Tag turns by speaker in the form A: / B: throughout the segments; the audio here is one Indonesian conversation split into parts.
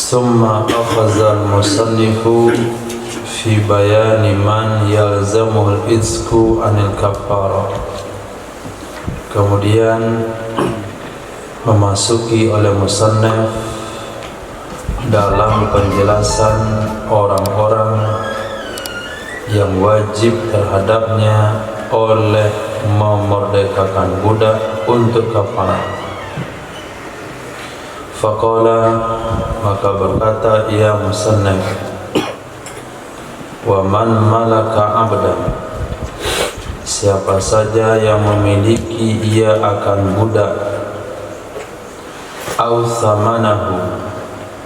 A: Summa akhazal musannifu fi bayani man yalzamul izku anil kafara. Kemudian memasuki oleh musannaf dalam penjelasan orang-orang yang wajib terhadapnya oleh memerdekakan budak untuk kafarah. Faqala, maka berkata ia musannaf, wa man malaka abdan, siapa saja yang memiliki ia akan budak, au samanahu,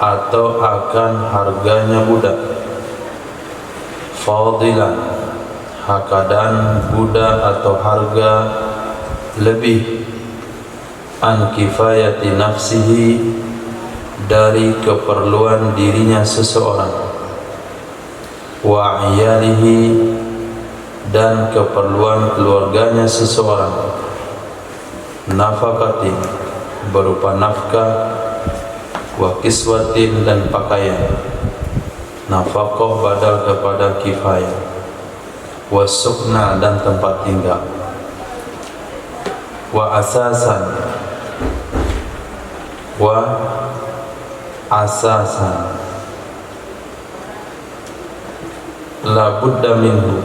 A: atau akan harganya budak, fadilan, hakadan budak atau harga lebih, an kifayati nafsihi, dari keperluan dirinya seseorang, wa iyalihi, dan keperluan keluarganya seseorang, nafakatin, berupa nafkah, wa kiswatin, dan pakaian, nafkah badal kepada kifayah, wa sukna, dan tempat tinggal, wa asasan, wa asasan, la budda minhu,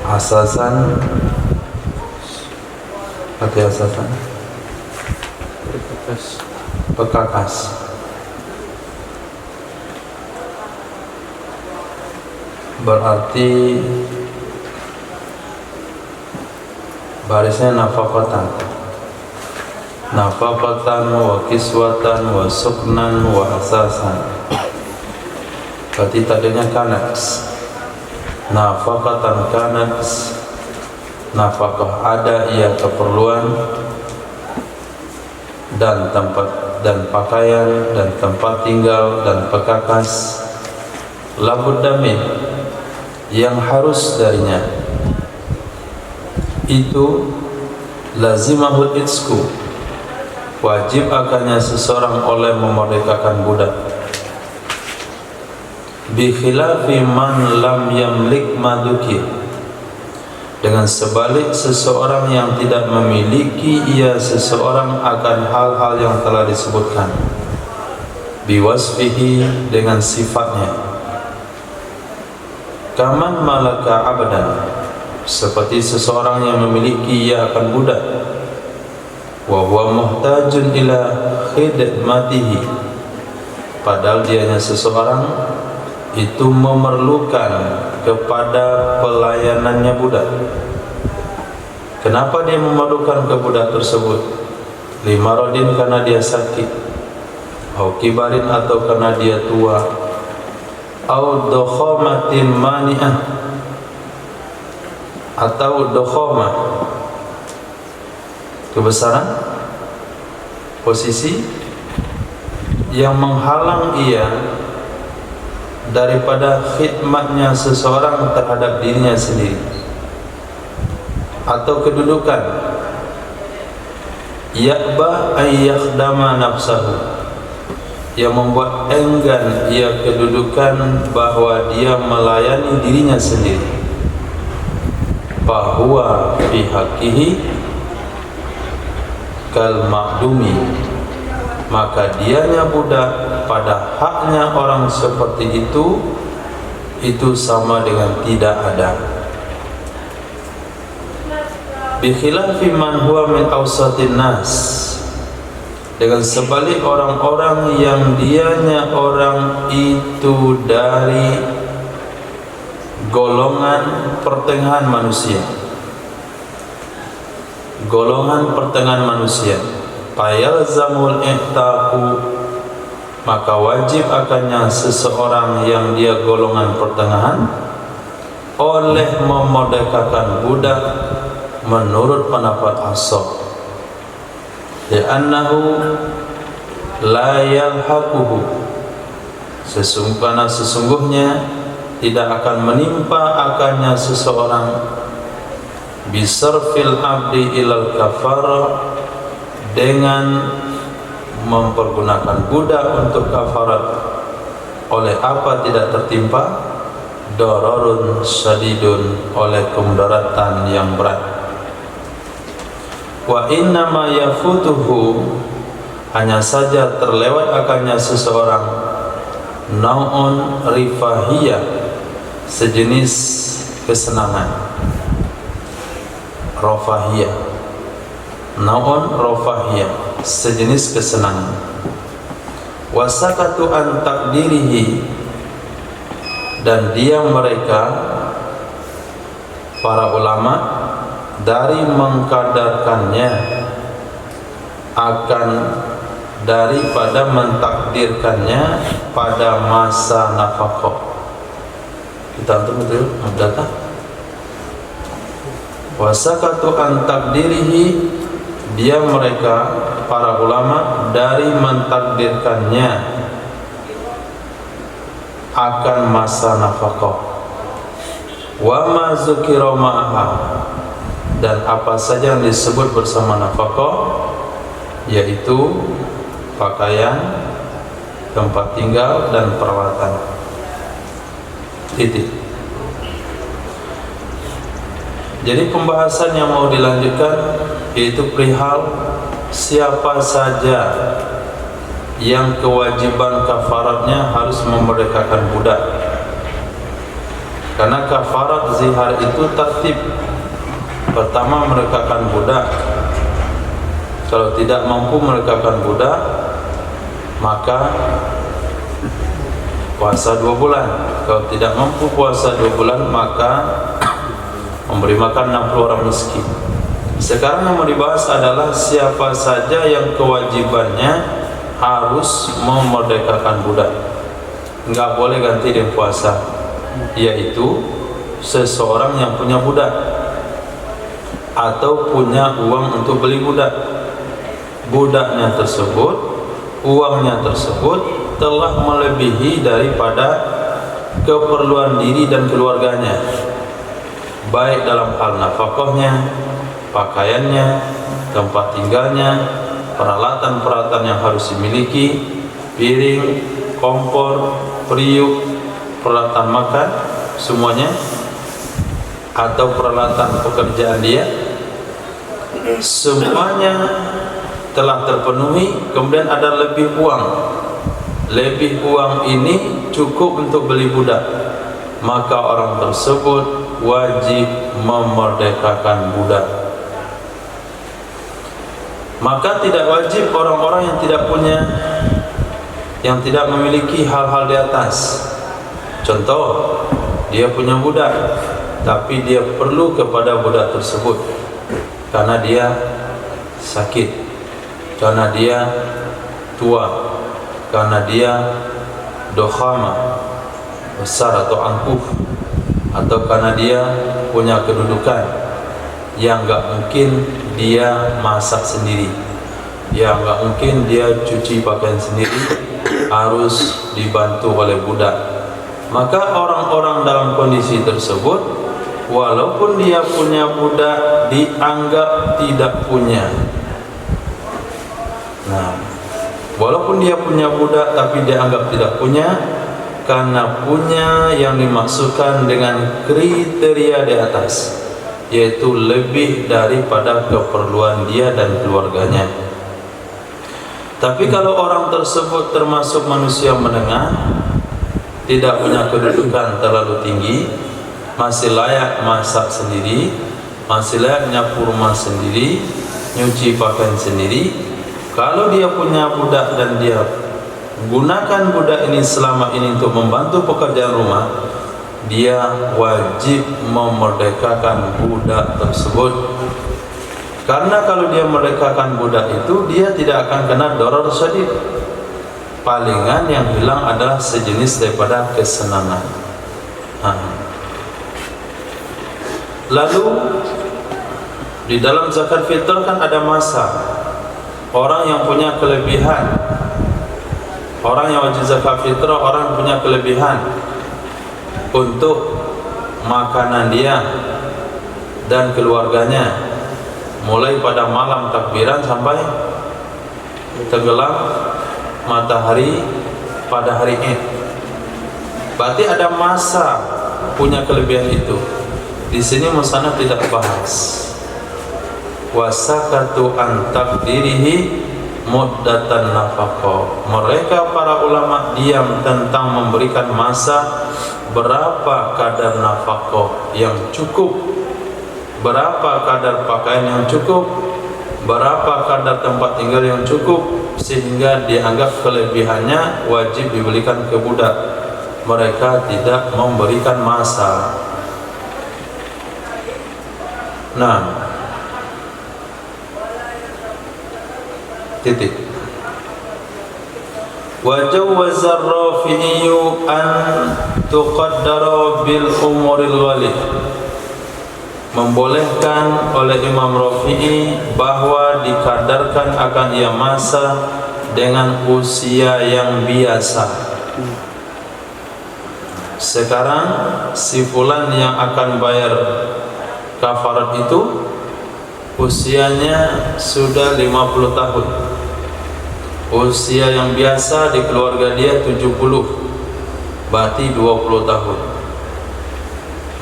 A: asasan, arti asasan pekakas, berarti barisnya nafaqatan, nafaqatan wa kiswatan wa suknan wa asasan. Berarti tadinya kanaks, nafaqatan kanaks, nafkah ada ia keperluan, dan tempat dan pakaian dan tempat tinggal dan pekakas, labuddamin, yang harus darinya itu lazimahul itsku, wajib akannya seseorang oleh memerdekakan budak, bi khilafi man lam yamlik maduki, dengan sebalik seseorang yang tidak memiliki ia seseorang akan hal-hal yang telah disebutkan, biwasfihi, dengan sifatnya, kaman malaka abdan, seperti seseorang yang memiliki ia akan budak, wa huwa muhtajun ila khidmatihi, padahal dianya seseorang itu memerlukan kepada pelayanannya budak. Kenapa dia memerlukan ke budak tersebut? Limarodin, karena dia sakit, au kibarin, atau karena dia tua, au dokhomatin mani'ah, atau dokhomah, kebesaran, posisi yang menghalang ia daripada khidmatnya seseorang terhadap dirinya sendiri, atau kedudukan, ya'ba ayyakhdama nafsahu, yang membuat enggan ia kedudukan bahwa dia melayani dirinya sendiri, bahwa fi haqqihi kal ma'dumi, maka dianya budak pada haknya orang seperti itu sama dengan tidak ada. Bi khilafi man huwa min awsatin nas, dengan sebalik orang-orang yang dianya orang itu dari golongan pertengahan manusia, golongan pertengahan manusia, fayalzamul ihtaqu, maka wajib akannya seseorang yang dia golongan pertengahan oleh memerdekakan budak menurut pendapat ashab, li'annahu la yalhaquhu, sesungguhnya tidak akan menimpa akannya seseorang bisarfil abdi ilal kafar, dengan mempergunakan budak untuk kafarat, oleh apa tidak tertimpa dararun syadidun, oleh kemudaratan yang berat. Wa innama yafutuhu, hanya saja terlewat akannya seseorang, naun rifahiyah, sejenis kesenangan, rafahiyah, naun rafahiyah, sejenis kesenangan. Wasakatu an takdirihi, dan diam mereka para ulama dari mengkadarkannya, akan daripada mentakdirkannya pada masa nafkah. Kita antum betul data. Wasakatu an takdirihi, dia mereka para ulama dari mentakdirkannya akan masa nafkah. Wa ma zukira ma'aha, dan apa saja yang disebut bersama nafkah, yaitu pakaian, tempat tinggal, dan perawatan. Titik. Jadi pembahasan yang mau dilanjutkan yaitu perihal siapa saja yang kewajiban kafaratnya harus memerdekakan budak. Karena kafarat zihar itu tertib. Pertama, merdekakan budak. Kalau tidak mampu merdekakan budak, maka puasa 2 bulan. Kalau tidak mampu puasa 2 bulan, maka memberi makan 60 orang miskin. Sekarang yang mau dibahas adalah siapa saja yang kewajibannya harus memerdekakan budak, enggak boleh ganti dengan puasa, yaitu seseorang yang punya budak atau punya uang untuk beli budak. Budaknya tersebut, uangnya tersebut telah melebihi daripada keperluan diri dan keluarganya, baik dalam hal nafkahnya, pakaiannya, tempat tinggalnya, peralatan-peralatan yang harus dimiliki, piring, kompor, periuk, peralatan makan, semuanya, atau peralatan pekerjaan dia, semuanya telah terpenuhi. Kemudian ada lebih uang. Lebih uang ini cukup untuk beli budak, maka orang tersebut wajib memerdekakan budak. Maka tidak wajib orang-orang yang tidak punya, yang tidak memiliki hal-hal di atas. Contoh, dia punya budak, tapi dia perlu kepada budak tersebut karena dia sakit, karena dia tua, karena dia dokhama besar atau angkuh, atau karena dia punya kedudukan yang enggak mungkin dia masak sendiri, yang enggak mungkin dia cuci pakaian sendiri, harus dibantu oleh budak. Maka orang-orang dalam kondisi tersebut, walaupun dia punya budak, dianggap tidak punya. Nah, walaupun dia punya budak tapi dianggap tidak punya, karena punya yang dimaksudkan dengan kriteria di atas, yaitu lebih daripada keperluan dia dan keluarganya. Tapi kalau orang tersebut termasuk manusia menengah, tidak punya kedudukan terlalu tinggi, masih layak masak sendiri, masih layak nyapu rumah sendiri, nyuci pakaian sendiri, kalau dia punya budak dan dia gunakan budak ini selama ini untuk membantu pekerjaan rumah, dia wajib memerdekakan budak tersebut. Karena kalau dia merdekakan budak itu, dia tidak akan kena darar syadid. Palingan yang hilang adalah sejenis daripada kesenangan. Lalu di dalam zakat fitrah kan ada masa. Orang yang punya kelebihan, orang yang wajib zakat fitrah, orang yang punya kelebihan untuk makanan dia dan keluarganya, mulai pada malam takbiran sampai tenggelam matahari pada hari Id. Berarti ada masa punya kelebihan itu. Di sini musannaf tidak bahas. Wasakatu an taqdirihi muddatan nafaqah. Mereka para ulama diam tentang memberikan masa berapa kadar nafaqah yang cukup, berapa kadar pakaian yang cukup, berapa kadar tempat tinggal yang cukup, sehingga dianggap kelebihannya wajib diberikan ke budak. Mereka tidak memberikan masa. Nah, titik. Wa jawwaza ar-Rafi'i an tuqaddara bil umuril ghalib. Membolehkan oleh Imam Rafi'i bahwa dikadarkan akan ia masa dengan usia yang biasa. Sekarang si fulan yang akan bayar kafarat itu usianya sudah 50 tahun. Usia yang biasa di keluarga dia 70, berarti 20 tahun.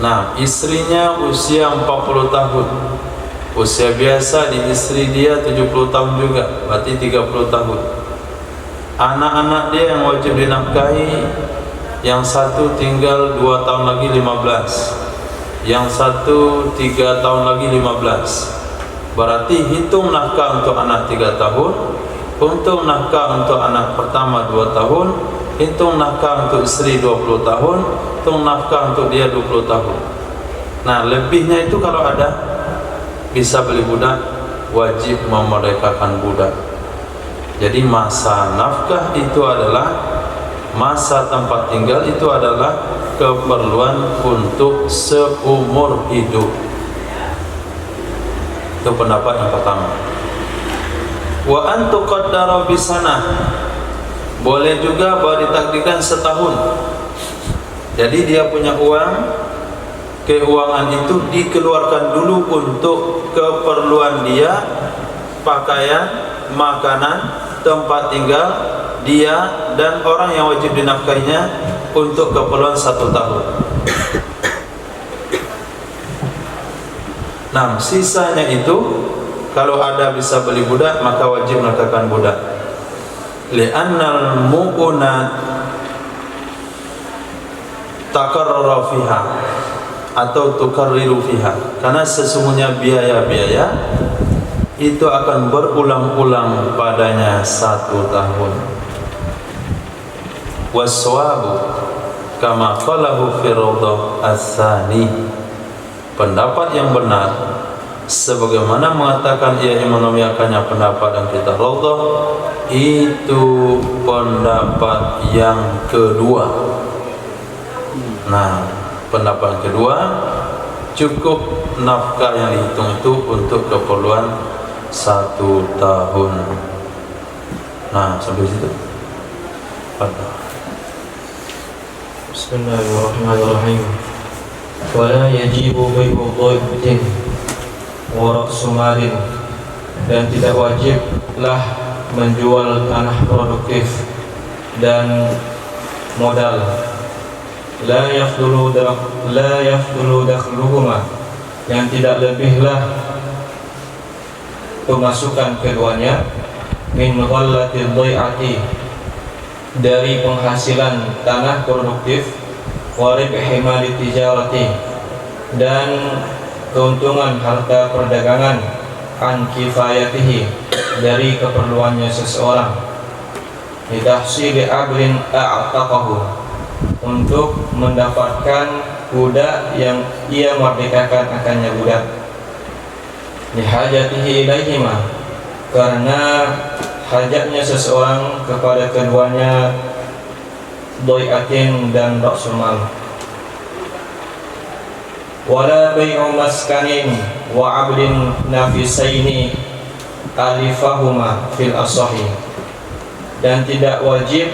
A: Nah, istrinya usia 40 tahun. Usia biasa di istri dia 70 tahun juga, berarti 30 tahun. Anak-anak dia yang wajib dinafkahi, yang satu tinggal 2 tahun lagi 15, yang satu 3 tahun lagi 15. Berarti hitung nafkah untuk anak 3 tahun, hitung nafkah untuk anak pertama 2 tahun, hitung nafkah untuk istri 20 tahun, hitung nafkah untuk dia 20 tahun. Nah, lebihnya itu kalau ada bisa beli budak, wajib memerdekakan budak. Jadi masa nafkah itu adalah, masa tempat tinggal itu adalah keperluan untuk seumur hidup. Itu pendapat yang pertama. Wa an tuqaddara bisanah. Boleh juga bahwa ditakdirkan setahun. Jadi dia punya uang, keuangan itu dikeluarkan dulu untuk keperluan dia, pakaian, makanan, tempat tinggal dia dan orang yang wajib dinafkahinya untuk keperluan 1 tahun. Nah, sisanya itu kalau ada bisa beli budak, maka wajib menafkahkan budak. Li'annal mu'unat takarrara fiha atau tukarriru fiha, karena sesungguhnya biaya-biaya itu akan berulang-ulang padanya 1 tahun. Waswabu kama qalahu fi rawdah ats-tsani. Pendapat yang benar sebagaimana mengatakan ia Imam Nawawi akannya pendapat dan kita rawdah, itu pendapat yang kedua. Nah, pendapat kedua, cukup nafkah yang dihitung itu untuk keperluan 1 tahun. Nah, sampai situ.
B: Bismillahirrahmanirrahim. Wala yajibu bai'u dhai'atin wa ra'su malin, dan tidak wajiblah menjual tanah produktif dan modal. La yafdulu dakhluhuma, yang tidak lebihlah pemasukan keduanya, min ghallatil dhai'ati, dari penghasilan tanah produktif, wa ribhi mali tijarati, dan keuntungan harta perdagangan, an kifayatihi, dari keperluannya seseorang, litahsili ablin a'taqahu, untuk mendapatkan budak yang ia merdekakan akannya budak, lihajatihi ilaihima, karena hajatnya seseorang kepada keduanya, dhai'atin dan ra'sul mal. Wala bai'u maskanin wa 'abdin nafisaini alifahuma fil asahi, dan tidak wajib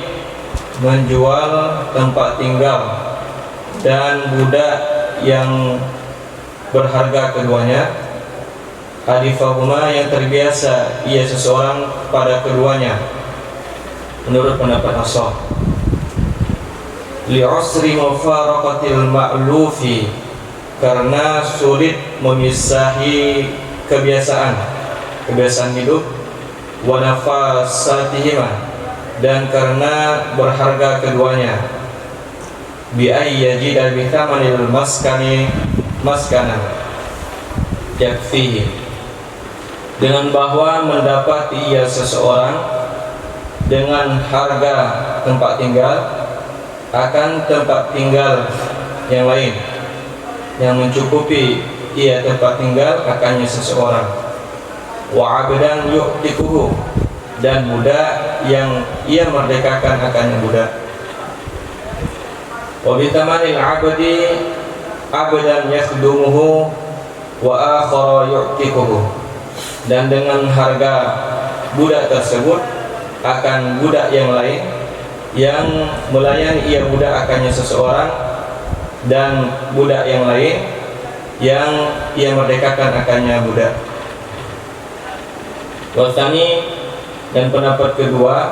B: menjual tempat tinggal dan budak yang berharga keduanya, alifahuma yang terbiasa ia seseorang pada keduanya, menurut pendapat Ashab. Li'usri mufaraqatil ma'lufi, karena sulit memisahi kebiasaan hidup, wa nafasatihima, dan karena berharga keduanya, bi ayyajida bi thamanil maskanan yakfihi, dengan bahwa mendapati ia seseorang dengan harga tempat tinggal akan tempat tinggal yang lain yang mencukupi ia tempat tinggal akannya seseorang, wa abdan yu'tiquhu, dan budak yang ia merdekakan akannya budak, wa bitamanil abdi abdan yakhdumuhu wa akhara yu'tiquhu, dan dengan harga budak tersebut akan budak yang lain yang melayani ia budak akannya seseorang, dan budak yang lain yang ia merdekakan akannya budak. Wasani, dan pendapat kedua,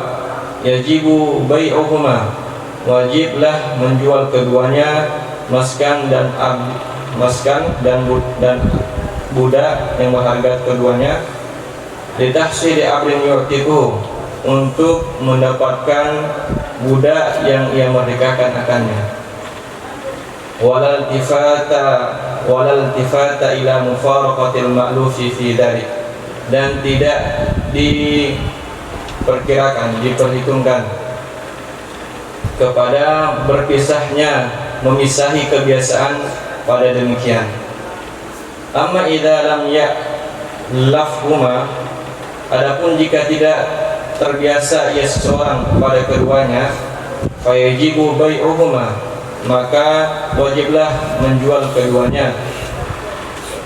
B: yajibu bai'uhuma, wajiblah menjual keduanya, maskan dan budak yang berharga keduanya, litahsili abdin yu'tiquhu, untuk mendapatkan budak yang ia merdekakan akannya. Walal tifata ila mufaraqatil ma'lufi fi dzalik, dan tidak diperhitungkan kepada memisahi kebiasaan pada demikian. Amma idza lam ya'lafhuma, adapun jika tidak terbiasa ia seseorang pada keduanya, fayajibu bai'uhuma, maka wajiblah menjual keduanya,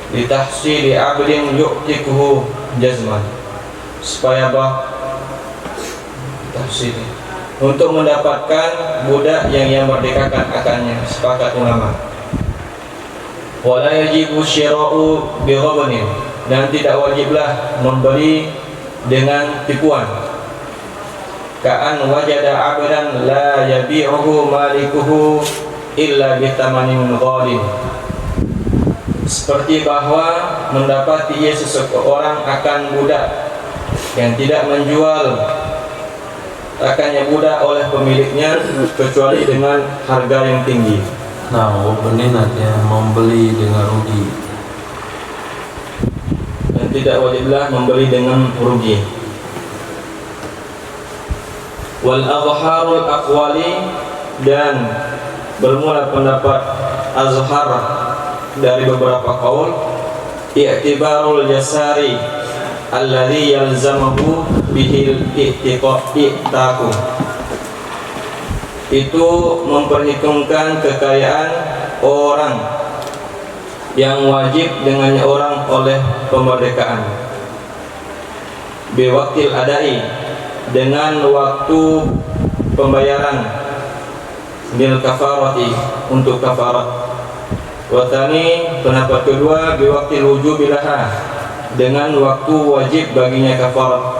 B: litahsili abdin yu'tiquhu jazman, supaya untuk mendapatkan budak yang ia merdekakan akannya, sepakat ulama. Wala yajibu syira'u bighabnin, dan tidak wajiblah membeli dengan tipuan. Ka'an wajada abdan la yabi'uhu malikuhu illa bitamanin ghalin, seperti bahwa mendapati ia seseorang akan budak yang tidak menjual akannya budak oleh pemiliknya kecuali dengan harga yang tinggi.
A: Nah, artinya membeli dengan rugi,
B: dan tidak wajiblah membeli dengan rugi. Wal azharul aqwali, dan bermula pendapat azhar dari beberapa qaul, i'tibarul jasari alladhi yalzamahu bihil i'taqu, itu memperhitungkan kekayaan orang yang wajib dengannya orang oleh pemerdekaan, biwaktil adai, dengan waktu pembayaran, bil kafarati, untuk kafarat. Watani, pendapat kedua, biwaktil wujubilaha, dengan waktu wajib baginya kafarat.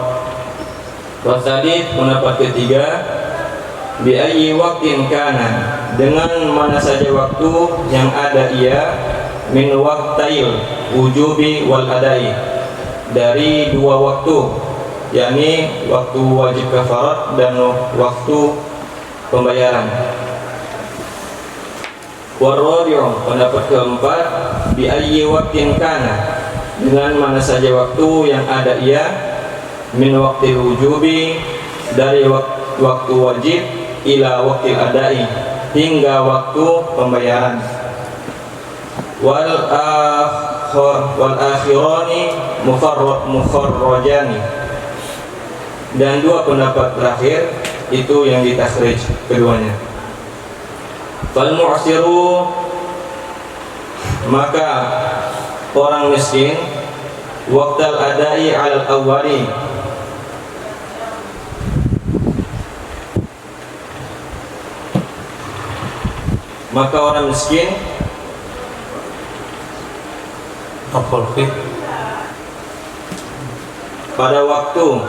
B: Watadi, pendapat ketiga, bi ayyi waqtin kana, dengan mana saja waktu yang ada ia, min waqtail wujubi wal adai, dari dua waktu, yakni waktu wajib kafarat dan waktu pembayaran. Warabi'u, pendapat keempat, bi ayyi waqtin kana, dengan mana saja waktu yang ada ia, min waqtil wujubi, dari waktu wajib, ila waqtil adai, hingga waktu pembayaran. Wal akhirani mufarrajani, dan dua pendapat terakhir itu yang ditakhrij keduanya. Fal mu'siru, maka orang miskin, waqtal adai al awwali, maka orang miskin pada waktu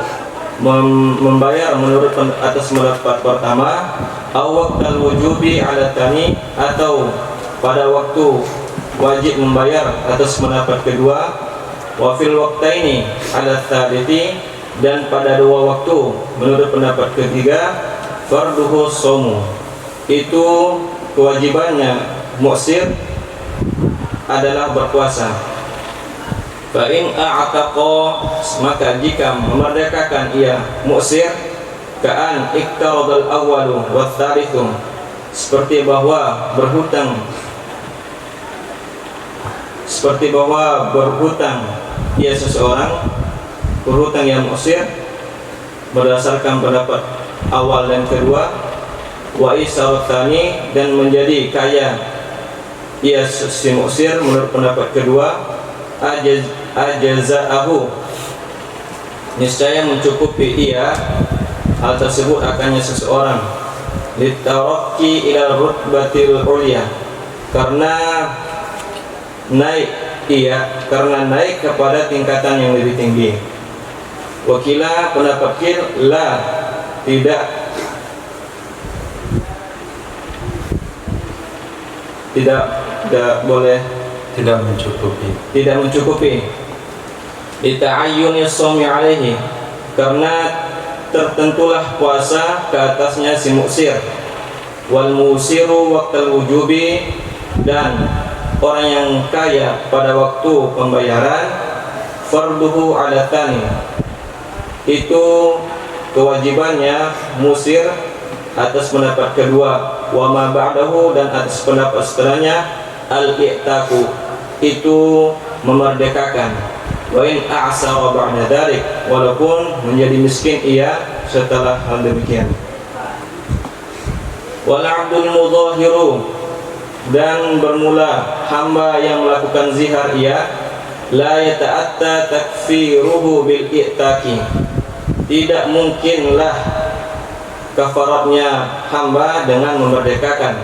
B: membayar menurut atas pendapat pertama, atau waqtal wujubi ala tani, atau pada waktu wajib membayar atas pendapat kedua, wa fil waqtaini ala tsaliti, dan pada dua waktu menurut pendapat ketiga, farduhu shaum, itu kewajibannya mu'sir adalah berpuasa. Fa in a'taqa, maka jika memerdekakan ia mu'sir, ka'an iktaradal awwalu wa tsalitsu, seperti bahwa berhutang ia seseorang, berhutang yang mu'sir berdasarkan pendapat awal dan kedua, wa isarutani, dan menjadi kaya ia si mu'sir menurut pendapat kedua, ajaza'ahu, niscaya mencukupi ia hal tersebut akannya seseorang, litaraqi ila rutbatil ulya, karena naik kepada tingkatan yang lebih tinggi. Wakila, pendapat kil, la, tidak boleh,
A: tidak mencukupi.
B: Lita'ayyuni shaumi alaihi, karena tertentulah puasa ke atasnya si mu'sir. Wal musiru waqtal wujubi, dan orang yang kaya pada waktu pembayaran, farduhu ala tani, itu kewajibannya musir atas pendapat kedua, wa ma ba'dahu, dan atas pendapat setelahnya, al-i'taku, itu memerdekakan. Wa in a'sara ba'da dzalik, walaupun menjadi miskin ia setelah hal demikian. Wal 'abdul mudhahiru, dan bermula hamba yang melakukan zihar ia, la yata'atta takfiruhu bil i'taki, tidak mungkinlah kafaratnya hamba dengan memerdekakan,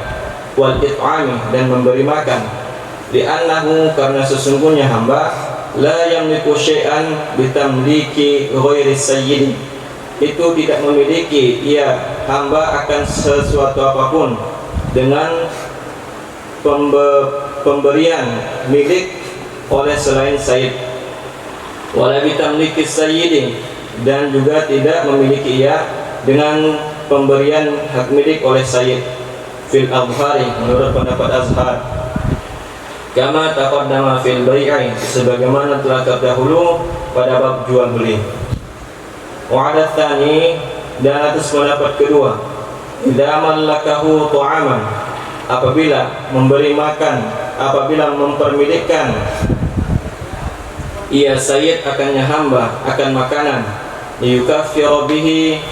B: wal it'ami, dan memberi makan, li'annahu, karena sesungguhnya hamba la yamliku syai'an bitamliki ghairi sayyid, itu tidak memiliki ia hamba akan sesuatu apapun dengan pemberian milik oleh selain sayyid, wala bitamliki sayyid, dan juga tidak memiliki ia dengan pemberian hak milik oleh sayyid, fil azhari, menurut pendapat azhar, kama taqaddama fil bai'i, sebagaimana telah terdahulu pada bab jual beli. Wa 'ala tsani, dan atas pendapat kedua, idza mallakahu ta'aman, apabila memberi makan, apabila mempermilikkan ia sayyid akannya hamba akan makanan, yukaffiru bihi,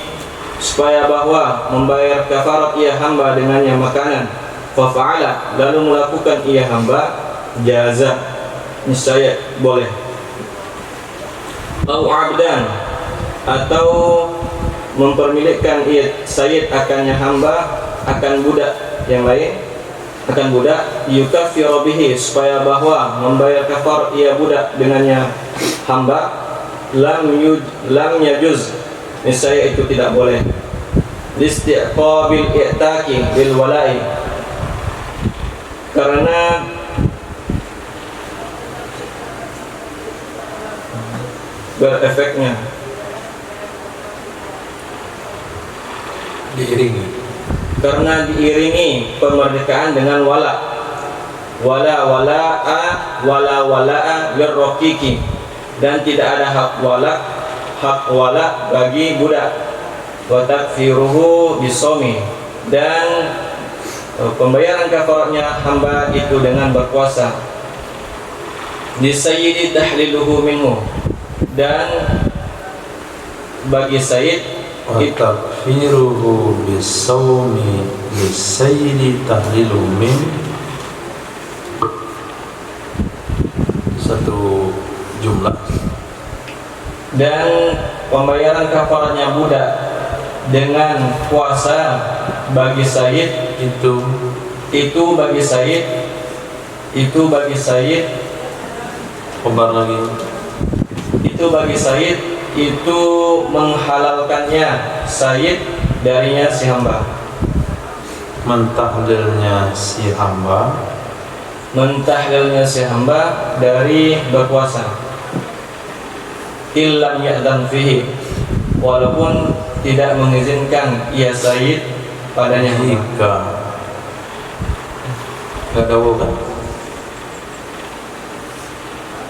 B: supaya bahwa membayar kafarat ia hamba dengannya makanan, fa fa'ala, lalu melakukan ia hamba, jaza, niscaya boleh. Au 'abdan, atau mempermilikkan ia sayyid akannya hamba akan budak yang lain, akan budak, yukaffiru bihi, supaya bahwa membayar kafar ia budak dengannya hamba, lam yajuz, niscaya itu tidak boleh. Listiqabil i'taqi bil wala'i, karena berefeknya diiringi pemerdekaan dengan wala'a lirraqiqi, dan tidak ada hak wala bagi budak, wa takfiruhu bisomi, dan pembayaran kafaratnya hamba itu dengan berpuasa. Di sayyidi tahliluhu minhu, dan bagi sayyid
A: takfiruhu bisawmi lisayyidi tahlilu min, satu jumlah,
B: dan pembayaran kafaratnya budak dengan puasa bagi sayyid, itu bagi sayyid
A: kobar lagi,
B: itu bagi sayyid itu menghalalkannya sayyid darinya si hamba,
A: Mentahlilnya si hamba,
B: mentahlilnya si hamba dari berpuasa. Illam ya'dzan fihi, walaupun tidak mengizinkan ia sayyid padanya hamba.
A: jika gak ada kan?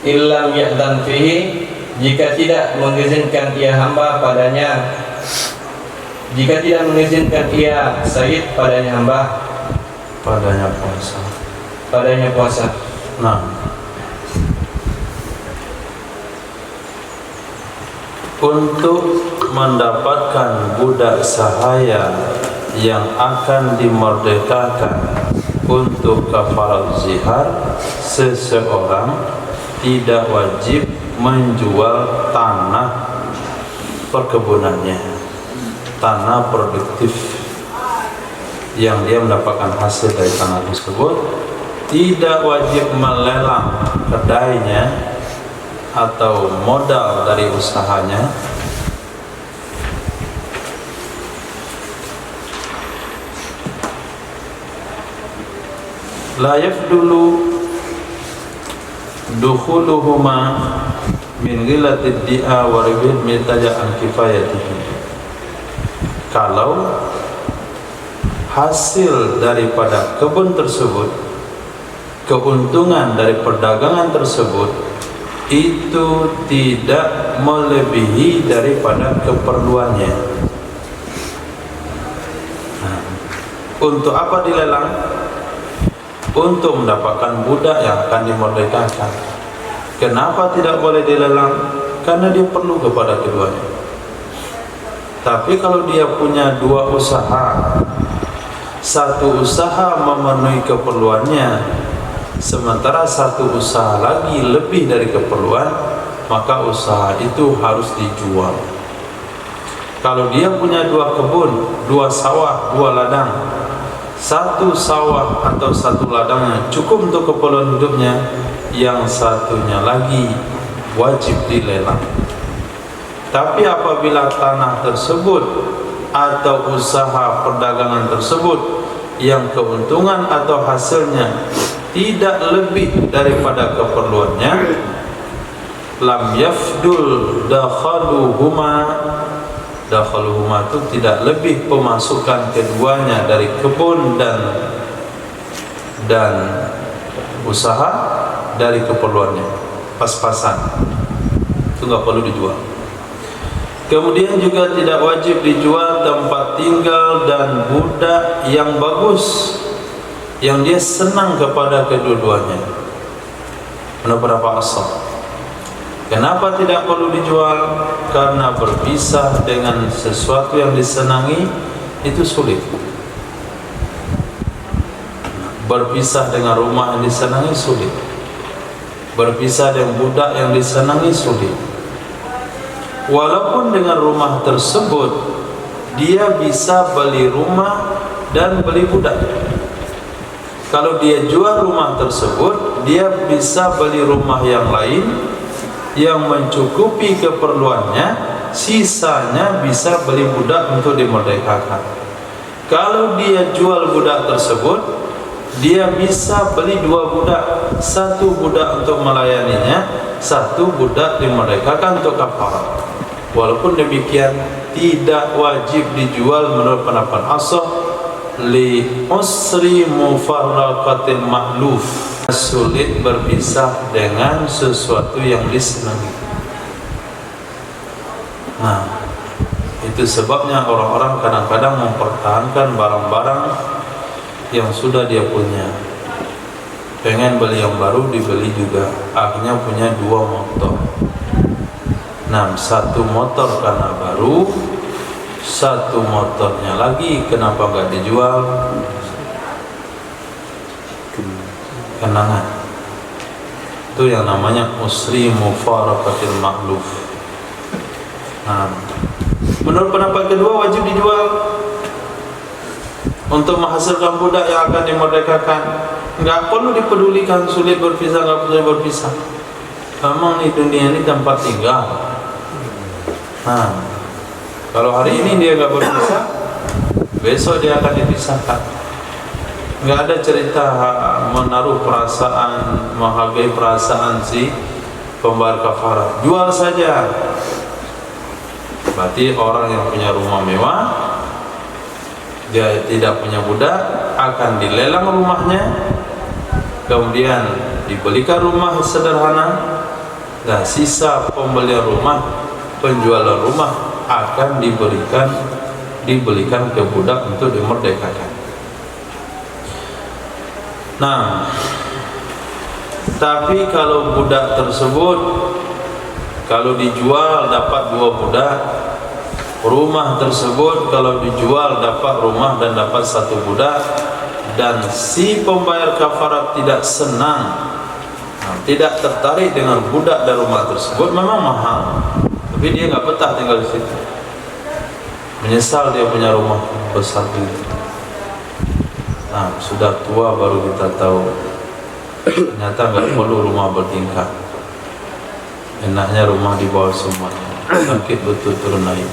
B: Illam ya'dzan fihi, jika tidak mengizinkan ia hamba padanya, jika tidak mengizinkan ia sayyid padanya hamba,
A: Padanya puasa.
B: padanya puasa.
A: Nah, untuk mendapatkan budak sahaya yang akan dimerdekakan untuk kafarat zihar, seseorang tidak wajib menjual tanah perkebunannya, tanah produktif yang dia mendapatkan hasil dari tanah tersebut. Tidak wajib melelang kedainya atau modal dari usahanya. La yafdulu dukhuluhuma min ghilatid di'a wa ribid mitaja'an kifayatihi. Kalau hasil daripada kebun tersebut, keuntungan dari perdagangan tersebut itu tidak melebihi daripada keperluannya. Nah, untuk apa dilelang? Untuk mendapatkan budak yang akan dimerdekakan. Kenapa tidak boleh dilelang? Karena dia perlu kepada keduanya. Tapi kalau dia punya dua usaha, satu usaha memenuhi keperluannya, sementara satu usaha lagi lebih dari keperluan, maka usaha itu harus dijual. Kalau dia punya dua kebun, dua sawah, dua ladang, satu sawah atau satu ladangnya cukup untuk keperluan hidupnya, yang satunya lagi wajib dilelang. Tapi apabila tanah tersebut atau usaha perdagangan tersebut yang keuntungan atau hasilnya tidak lebih daripada keperluannya, lam yafdul dakhaluhuma. Dakhaluhuma itu tidak lebih pemasukan keduanya dari kebun dan usaha dari keperluannya, pas-pasan, itu nggak perlu dijual. Kemudian juga tidak wajib dijual tempat tinggal dan budak yang bagus, yang dia senang kepada kedua-duanya. Menurut para asal, kenapa tidak perlu dijual? Karena berpisah dengan sesuatu yang disenangi itu sulit. Berpisah dengan rumah yang disenangi sulit. Berpisah dengan budak yang disenangi sulit. Walaupun dengan rumah tersebut dia bisa beli rumah dan beli budak. Kalau dia jual rumah tersebut, dia bisa beli rumah yang lain yang mencukupi keperluannya, sisanya bisa beli budak untuk dimerdekakan. Kalau dia jual budak tersebut, dia bisa beli dua budak, satu budak untuk melayaninya, satu budak dimerdekakan untuk kafarat. Walaupun demikian, tidak wajib dijual menurut pendapat asah li usri mufarraqatil ma'luf. Sulit berpisah dengan sesuatu yang disenangi. Nah, itu sebabnya orang-orang kadang-kadang mempertahankan barang-barang yang sudah dia punya. Pengen beli yang baru, dibeli juga. Akhirnya punya dua motor. Nah, satu motor karena baru, satu motornya lagi kenapa nggak dijual? Kenangan. Itu yang namanya usri mufaraqatil ma'luf. Nah, menurut pendapat kedua wajib dijual untuk menghasilkan budak yang akan dimerdekakan. Nggak perlu dipedulikan sulit berpisah, nggak perlu berpisah. Memang di dunia ini tempat tinggal. Nah, kalau hari ini dia nggak berpisah, besok dia akan dipisahkan. Nggak ada cerita menaruh perasaan, menghargai perasaan si pembayar kafarah. Jual saja. Berarti orang yang punya rumah mewah, dia tidak punya budak, akan dilelang rumahnya, kemudian dibelikan rumah sederhana, dan sisa pembelian rumah, penjualan rumah akan dibelikan ke budak untuk dimerdekakan. Nah, tapi kalau budak tersebut kalau dijual dapat 2 budak, rumah tersebut kalau dijual dapat rumah dan dapat 1 budak, dan si pembayar kafarat tidak senang, tidak tertarik dengan budak dan rumah tersebut, memang mahal, tapi dia nggak betah tinggal di situ. Menyesal dia punya rumah besar itu. Nah, sudah tua baru kita tahu ternyata nggak perlu rumah bertingkat. Enaknya rumah di bawah semuanya, sakit betul turun naik.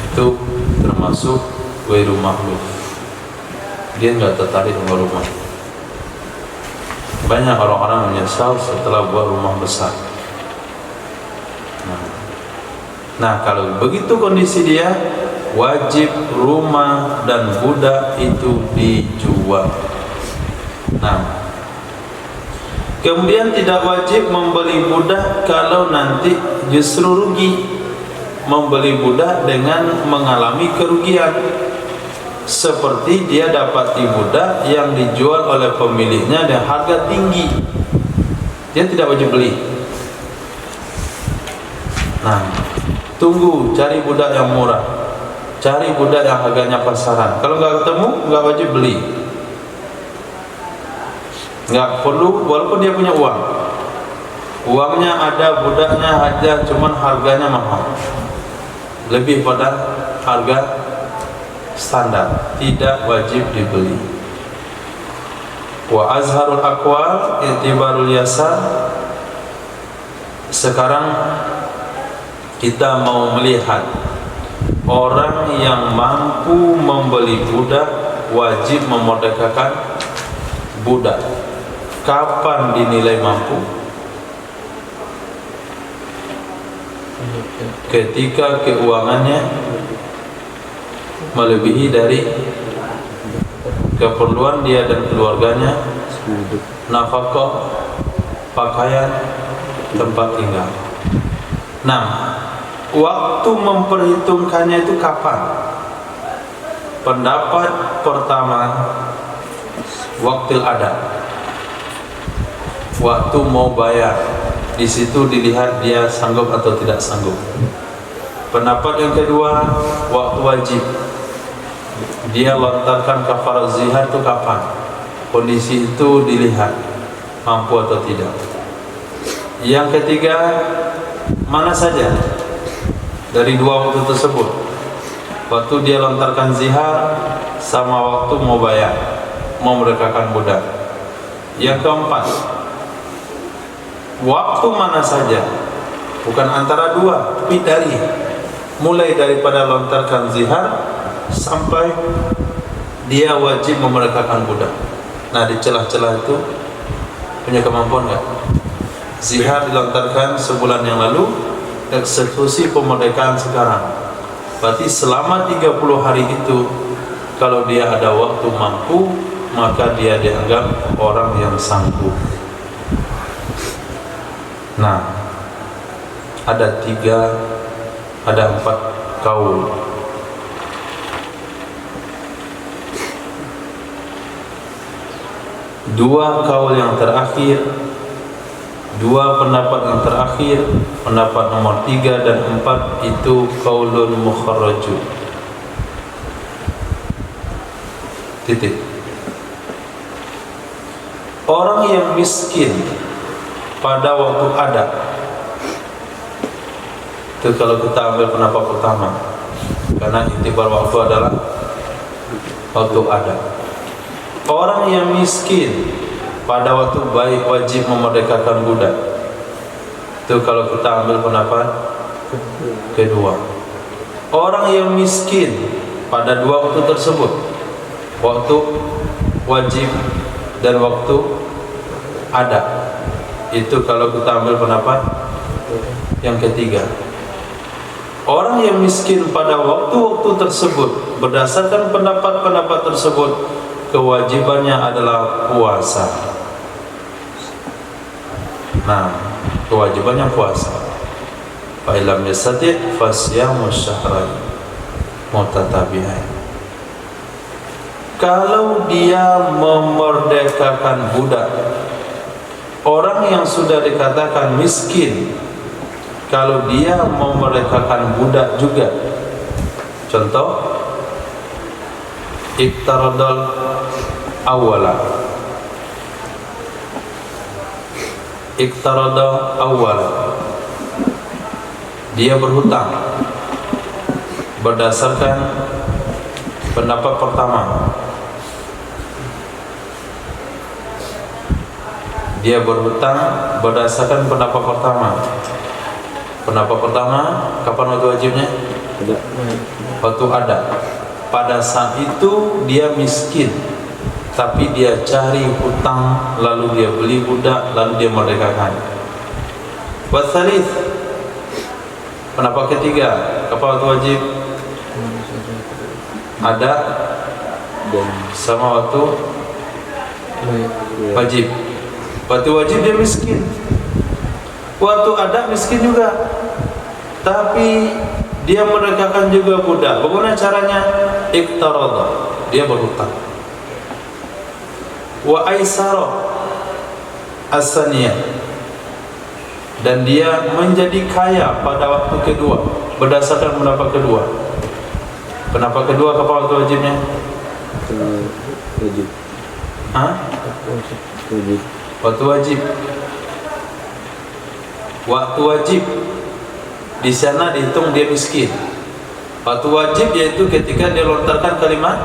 A: Itu termasuk ghairu makhluf. Dia nggak tertarik dengan rumah. Banyak orang-orang menyesal setelah buat rumah besar. Nah, kalau begitu kondisi dia, wajib rumah dan budak itu dijual. Nah, kemudian tidak wajib membeli budak kalau nanti justru rugi. Membeli budak dengan mengalami kerugian, seperti dia dapati budak yang dijual oleh pemiliknya dengan harga tinggi, dia tidak wajib beli. Nah, tunggu, cari budak yang murah, cari budak yang harganya pasaran. Kalau nggak ketemu, nggak wajib beli. Nggak perlu, walaupun dia punya uang, uangnya ada, budaknya aja, cuman harganya mahal, lebih pada harga standar, tidak wajib dibeli. Wa azharul aqwal i'tibarul yasar. Sekarang kita mau melihat orang yang mampu membeli budak, wajib memerdekakan budak. Kapan dinilai mampu? Ketika keuangannya melebihi dari keperluan dia dan keluarganya, nafkah, pakaian, tempat tinggal. Nah, waktu memperhitungkannya itu kapan? Pendapat pertama, waktu ada, waktu mau bayar. Di situ dilihat dia sanggup atau tidak sanggup. Pendapat yang kedua, waktu wajib. Dia lontarkan kafarat zihar itu kapan? Kondisi itu dilihat mampu atau tidak. Yang ketiga, mana saja dari 2 waktu tersebut, waktu dia lontarkan zihar sama waktu mau bayar, mau merdekakan budak. Yang keempat, waktu mana saja, bukan antara 2, tapi mulai daripada lontarkan zihar sampai dia wajib memerdekakan budak. Nah, di celah-celah itu punya kemampuan nggak? Zihar dilontarkan sebulan yang lalu, eksekusi pemerdekaan sekarang. Berarti selama 30 hari itu, kalau dia ada waktu mampu, maka dia dianggap orang yang sanggup. Nah, ada 4 kaul. Dua kaul yang terakhir, 2 pendapat yang terakhir, pendapat nomor 3 dan 4 itu kaulun mukharraju. Titik. Orang yang miskin pada waktu ada, itu kalau kita ambil pendapat pertama, karena iktibar waktu adalah waktu ada. Orang yang miskin pada waktu baik wajib memerdekakan budak, itu kalau kita ambil pendapat kedua. Orang yang miskin pada dua waktu tersebut, waktu wajib dan waktu ada, itu kalau kita ambil pendapat yang ketiga. Orang yang miskin pada waktu-waktu tersebut, berdasarkan pendapat-pendapat tersebut, kewajibannya adalah puasa. Nah, kewajibannya puasa. Fa illam yastati' fasyamu syahrain mutatabi'ain. Kalau dia memerdekakan budak, orang yang sudah dikatakan miskin, kalau dia memerdekakan budak juga, contoh iktaradal awwala, iktarada awwala, dia berhutang berdasarkan pendapat pertama. Dia berhutang berdasarkan pendapat pertama. Pendapat pertama, kapan waktu wajibnya? Waktu ada. Pada saat itu dia miskin, tapi dia cari hutang, lalu dia beli budak, lalu dia merdekakan. Wasalith, pendapat ketiga, kapan waktu wajib? Ada sama waktu wajib. Waktu wajib dia miskin, waktu ada miskin juga, tapi dia merdekakan juga budak. Bagaimana caranya? Iktarada, dia berhutang. Wa aisara as-saniyah, dan dia menjadi kaya pada waktu kedua berdasarkan pendapat kedua. Pendapat kedua kapan waktu wajibnya?
C: Wajib. Wajib.
A: Waktu wajib. Waktu wajib di sana dihitung dia miskin. Waktu wajib yaitu ketika dia lontarkan kalimat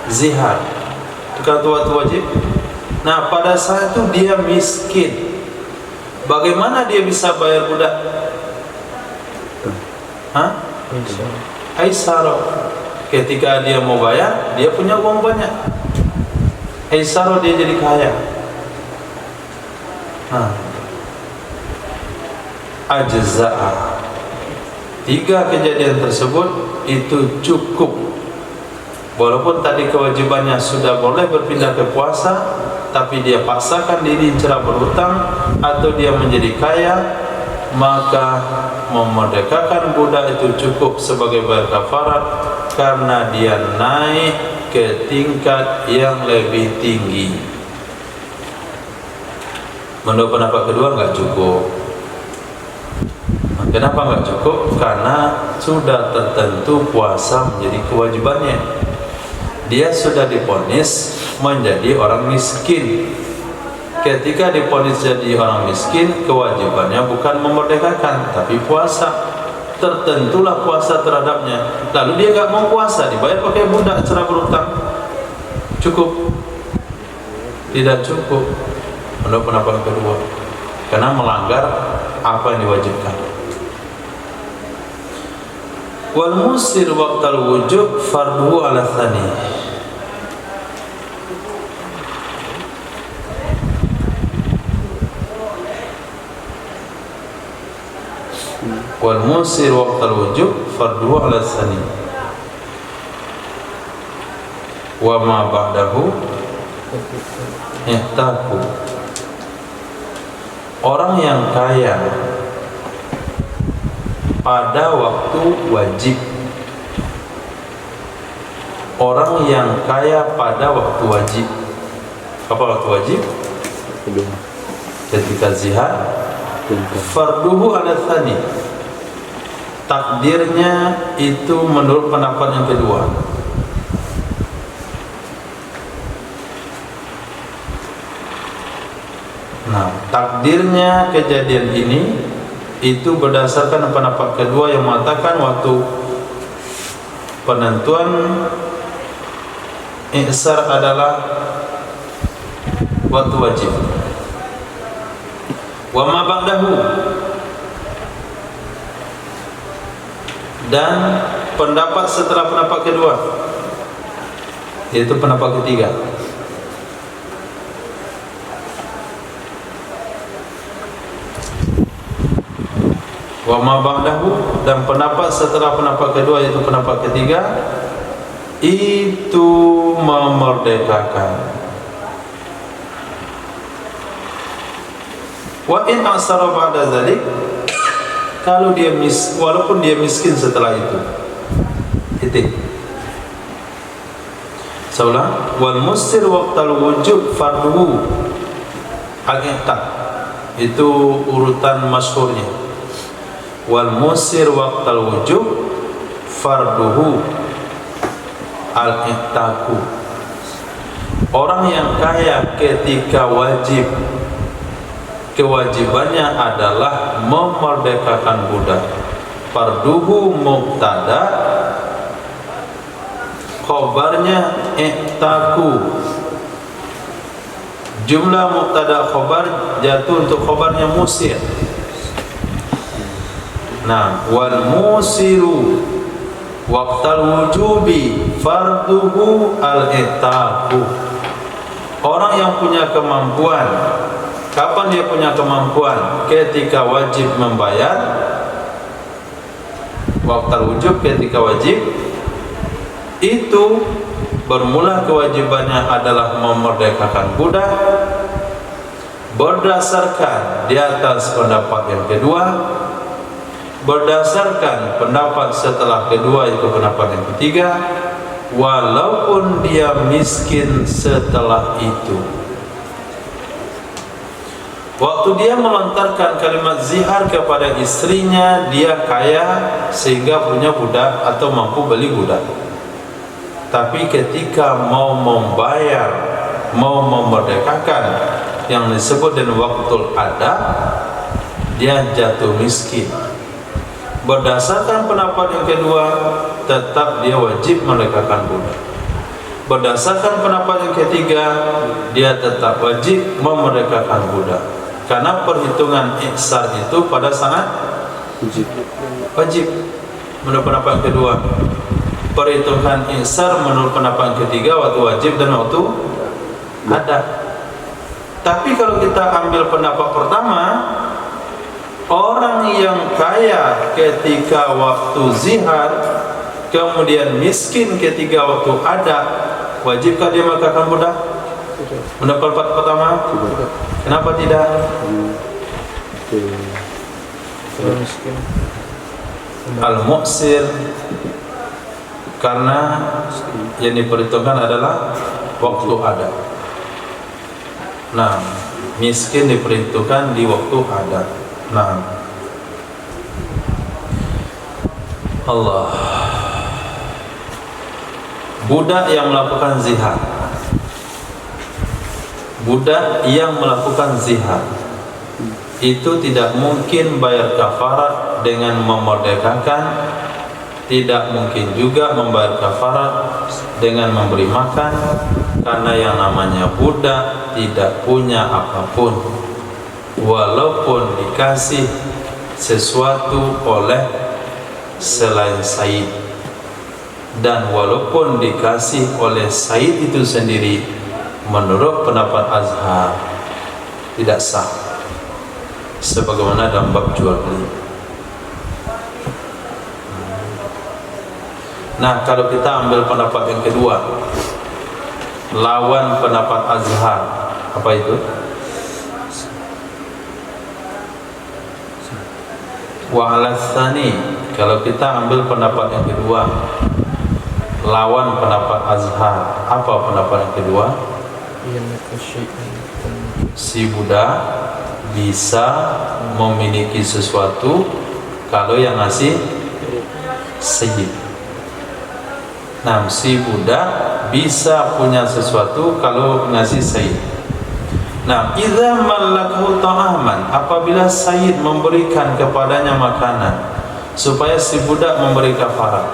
A: zihar. Itu waktu wajib. Nah, pada saat itu dia miskin. Bagaimana dia bisa bayar budak? Aisaro. Ketika dia mau bayar, dia punya uang banyak. Aisaro, dia jadi kaya. Ajza'a. Tiga kejadian tersebut itu cukup. Walaupun tadi kewajibannya sudah boleh berpindah ke puasa, tapi dia paksakan diri cara berhutang atau dia menjadi kaya, maka memerdekakan budak itu cukup sebagai bayar kafarat, karena dia naik ke tingkat yang lebih tinggi. Menurut pendapat kedua enggak cukup. Kenapa enggak cukup? Karena sudah tertentu puasa menjadi kewajibannya. Dia sudah divonis menjadi orang miskin. Ketika divonis jadi orang miskin, kewajibannya bukan memerdekakan, tapi puasa. Tertentulah puasa terhadapnya. Lalu dia enggak mau puasa, dibayar pakai budak cara berhutang. Cukup? Tidak cukup. Menurut pendapat kedua, karena melanggar apa yang diwajibkan. Wal musir waqtal wujub farduhu ala tsani. Wal musir waqtal wujub farduhu ala tsani. Wa ma ba'dahu ihtaku. Orang yang kaya pada waktu wajib, orang yang kaya pada waktu wajib. Apa waktu wajib? Ketika zihar, farduhu ala tsani. Takdirnya itu menurut pendapat yang kedua. Nah, takdirnya kejadian ini itu berdasarkan pendapat kedua yang mengatakan waktu penentuan ihsar adalah waktu wajib. Wa ma ba'dahu, Dan pendapat setelah pendapat kedua, yaitu pendapat ketiga. Wa ma ba'dahu, dan pendapat setelah pendapat kedua yaitu pendapat ketiga itu memerdekakan. Wa in asara ba'da zalik, kalau dia walaupun dia miskin setelah itu. Titik. Saulah, wal mustir waqtal wujub farduhu al-i'taq. Itu urutan masyhurnya. Wal musir waqtal wujub farduhu al-i'taqu. Orang yang kaya ketika wajib, kewajibannya adalah memerdekakan budak. Farduhu mubtada, khobarnya i'taqu. Jumlah mubtada khobar jatuh untuk khobarnya musir. Nah, wal musiru waqtal wujubi farduhu al-i'taqu. Orang yang punya kemampuan, kapan dia punya kemampuan? Ketika wajib membayar. Waqtal wujub, ketika wajib. Itu bermula kewajibannya adalah memerdekakan budak berdasarkan di atas pendapat yang kedua, berdasarkan pendapat setelah kedua itu pendapat yang ketiga, walaupun dia miskin setelah itu. Waktu dia melontarkan kalimat zihar kepada istrinya, dia kaya sehingga punya budak atau mampu beli budak. Tapi ketika mau membayar, mau memerdekakan yang disebut dengan waqtul ada, dia jatuh miskin. Berdasarkan pendapat yang kedua, tetap dia wajib memerdekakan budak. Berdasarkan pendapat yang ketiga, dia tetap wajib memerdekakan budak. Karena perhitungan ihsar itu pada saat wajib. Menurut pendapat kedua, perhitungan ihsar menurut pendapat ketiga waktu wajib dan waktu ada. Tapi kalau kita ambil pendapat pertama, orang yang kaya ketika waktu zihar, kemudian miskin ketika waktu ada, wajibkah dia memerdekakan budak? Pendapat pertama? Kenapa tidak? Al-mu'sir, karena yang diperhitungkan adalah waktu ada. Nah, miskin diperhitungkan di waktu ada. Nah, Allah, budak yang melakukan zihar, budak yang melakukan zihar itu tidak mungkin bayar kafarat dengan memerdekakan, tidak mungkin juga membayar kafarat dengan memberi makan, karena yang namanya budak tidak punya apapun walaupun dikasih sesuatu oleh selain Said, dan walaupun dikasih oleh Said itu sendiri, menurut pendapat Azhar tidak sah, sebagaimana dalam bab jual beli. Nah, kalau kita ambil pendapat yang kedua, lawan pendapat Azhar, apa itu? Wa ala tsani, kalau kita ambil pendapat yang kedua, lawan pendapat Azhar, apa pendapat yang kedua? Si budak bisa memiliki sesuatu kalau yang ngasih sayyid. Nah, si budak bisa punya sesuatu kalau ngasih sayyid. Nah, idza malakahu ta'aman, apabila sayyid memberikan kepadanya makanan supaya si budak memberi kafarat.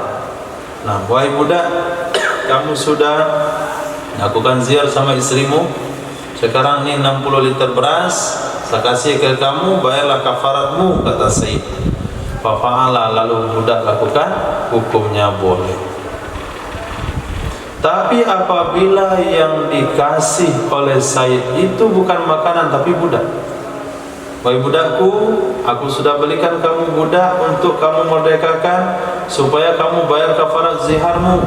A: Nah, wahai budak, kamu sudah lakukan zihar sama istrimu, sekarang ini 60 liter beras saya kasih ke kamu, bayarlah kafaratmu, kata sayyid. fa'ala, lalu budak lakukan, hukumnya boleh. Tapi apabila yang dikasih oleh Said itu bukan makanan tapi budak. Wahai budakku, aku sudah belikan kamu budak untuk kamu merdekakan supaya kamu bayar kafarat ziharmu.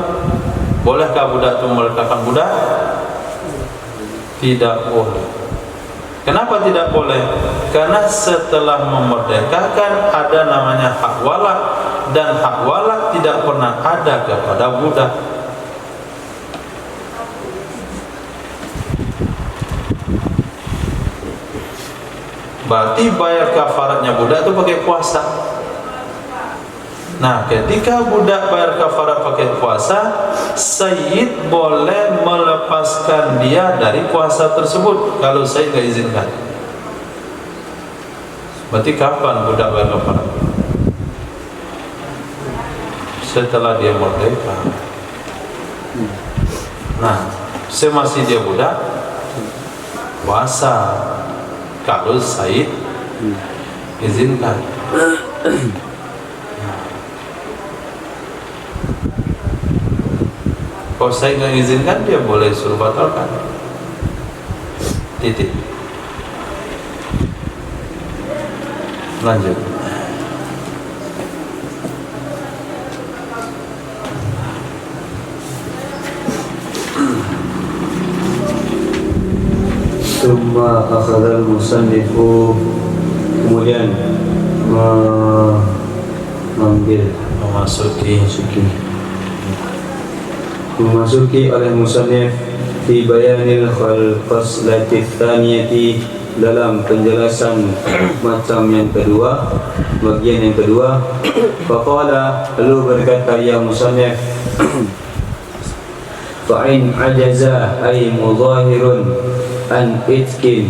A: Bolehkah budak itu merdekakan budak? Tidak boleh. Kenapa tidak boleh? Karena setelah memerdekakan ada namanya hak walak, dan hak walak tidak pernah ada kepada budak. Berarti bayar kafaratnya budak itu pakai puasa. Nah, ketika budak bayar kafarat pakai puasa, Sayyid boleh melepaskan dia dari puasa tersebut kalau Sayyid tidak izinkan. Berarti kapan budak bayar kafarat? Setelah dia merdeka. Nah, semasih dia budak, puasa kalau Said izinkan. Kalau Said nggak izinkan, dia boleh suruh batalkan. Titik. Lanjut.
C: Summa akhadhal musannifu, kemudian mengambil memasuki oleh musannif fi bayanil khaslati tsaniyati, dalam penjelasan macam yang kedua, bagian yang kedua. Faqala, lalu berkata ya musannif, fa'in ajaza ay mudhahirun an itkin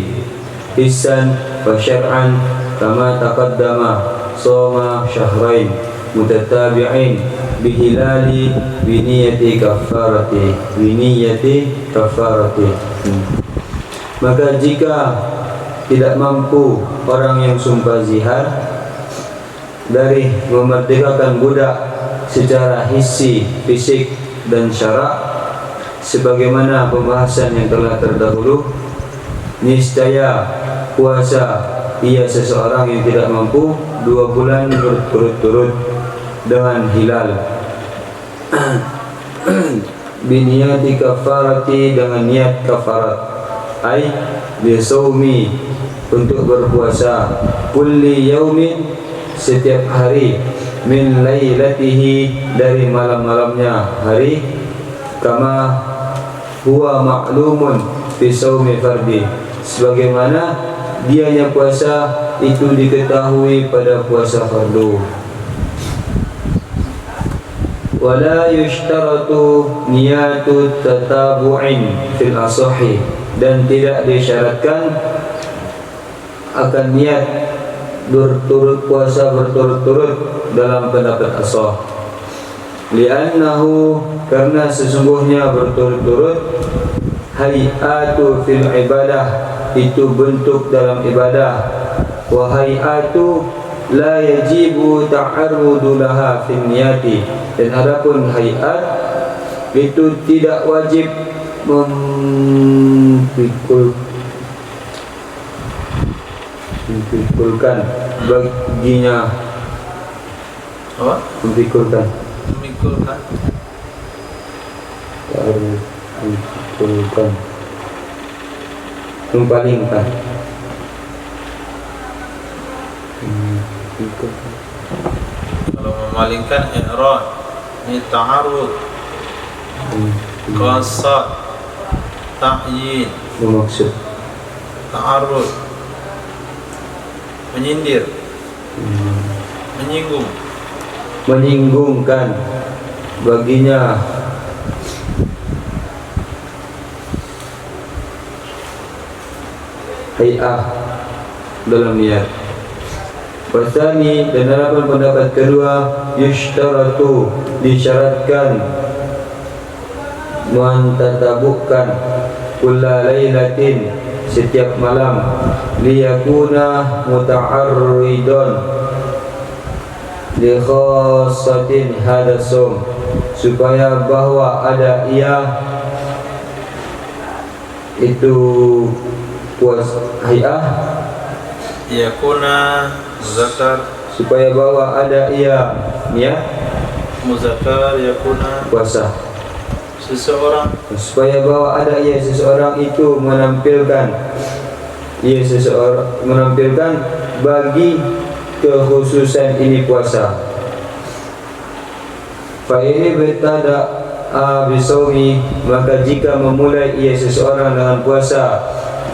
C: hisan wa syar'an kama taqaddama soma syahrain mutatabi'in bihilali biniyati kafarati Maka jika tidak mampu orang yang sumpah zihar dari memerdekakan budak secara hissi, fisik dan syarak, sebagaimana pembahasan yang telah terdahulu, niscaya puasa ia seseorang yang tidak mampu 2 bulan berturut-turut dengan hilal. Biniyati kafarati, dengan niat kafarat, ai bisaumi, untuk berpuasa, kulli yaumin, setiap hari, min lailatihi, dari malam-malamnya hari, kama huwa ma'lumun fi shaumi fardi, sebagaimana dianya puasa itu diketahui pada puasa fardu. Wala yushtaratu niyatu tatabu'in fil asahi, dan tidak disyaratkan akan niat puasa berturut-turut dalam pendapat ashah. Li'annahu, karena sesungguhnya berturut-turut, hayatu fil ibadah, itu bentuk dalam ibadah, wa hayatu la yajibu ta'arrudu laha fin niyati, dan adapun hayat itu tidak wajib mempikulkan baginya.
A: Apa?
C: Mempikulkan mempalingkan.
A: Kalau memalingkan i'rad, ini ta'arud, qasad, ta'yin,
C: Bermaksud
A: ta'arud, menyindir, menyinggung,
C: menyinggungkan baginya. Hay'ah dalam niat. Wasani, dan dalam pendapat kedua, yushtaratu, disyaratkan, muantatabukkan, kulla laylatin, setiap malam, liyakuna muta'arridon, li khassatin hadha sum, supaya bahwa ada ia itu hayah,
A: yakuna muzakkar,
C: supaya bahwa ada ia niat
A: muzakkar yakuna,
C: puasa,
A: seseorang
C: supaya bahwa ada ia seseorang itu menampilkan bagi kekhususan ini puasa. Fa ini bertada bisawmi, maka jika memulai ia seseorang dengan puasa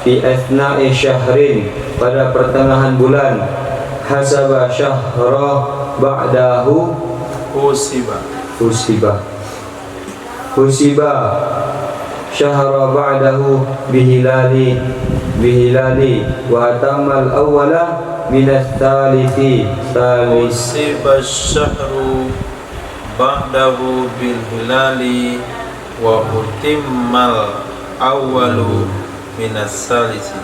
C: fi athna'i syahrin, pada pertengahan bulan, hasaba syahra ba'dahu husiba syahra ba'dahu bihilali wa tamal awwala minat thalithi
A: usiba syahru ba'dahu bil hilali wa utimmal awwalu minas salisi.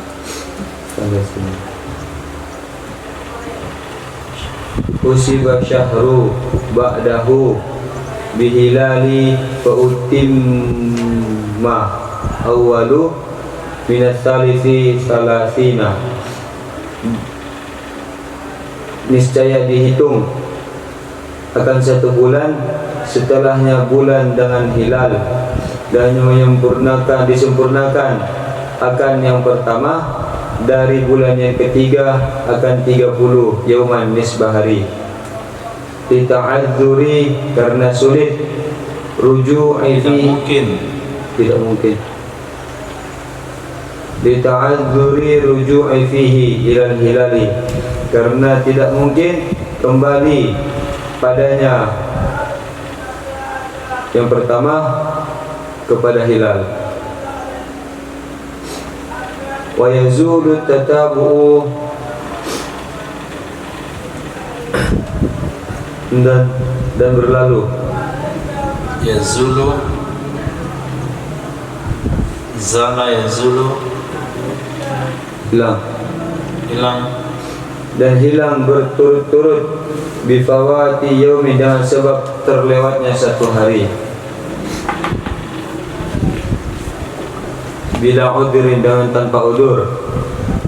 C: usiba syahru ba'dahu bihilali wa utimma awwalu minas salisi salasina, niscaya dihitung akan 1 bulan setelahnya bulan dengan hilal, dan disempurnakan akan yang pertama dari bulan yang ketiga akan 30 yauman nisbah hari. Lita'adzuri, karena sulit, ruju'i tidak mungkin lita'adzuri ruju'i fihi ilal hilali, karena tidak mungkin kembali padanya yang pertama kepada hilal. Wa yazulu tatabu'u, dan berlalu,
A: yazulu zala yazulu hilang
C: dan hilang berturut-turut bifawati yaumi, dengan sebab terlewatnya 1 hari, bila udhrin, dengan tanpa udur.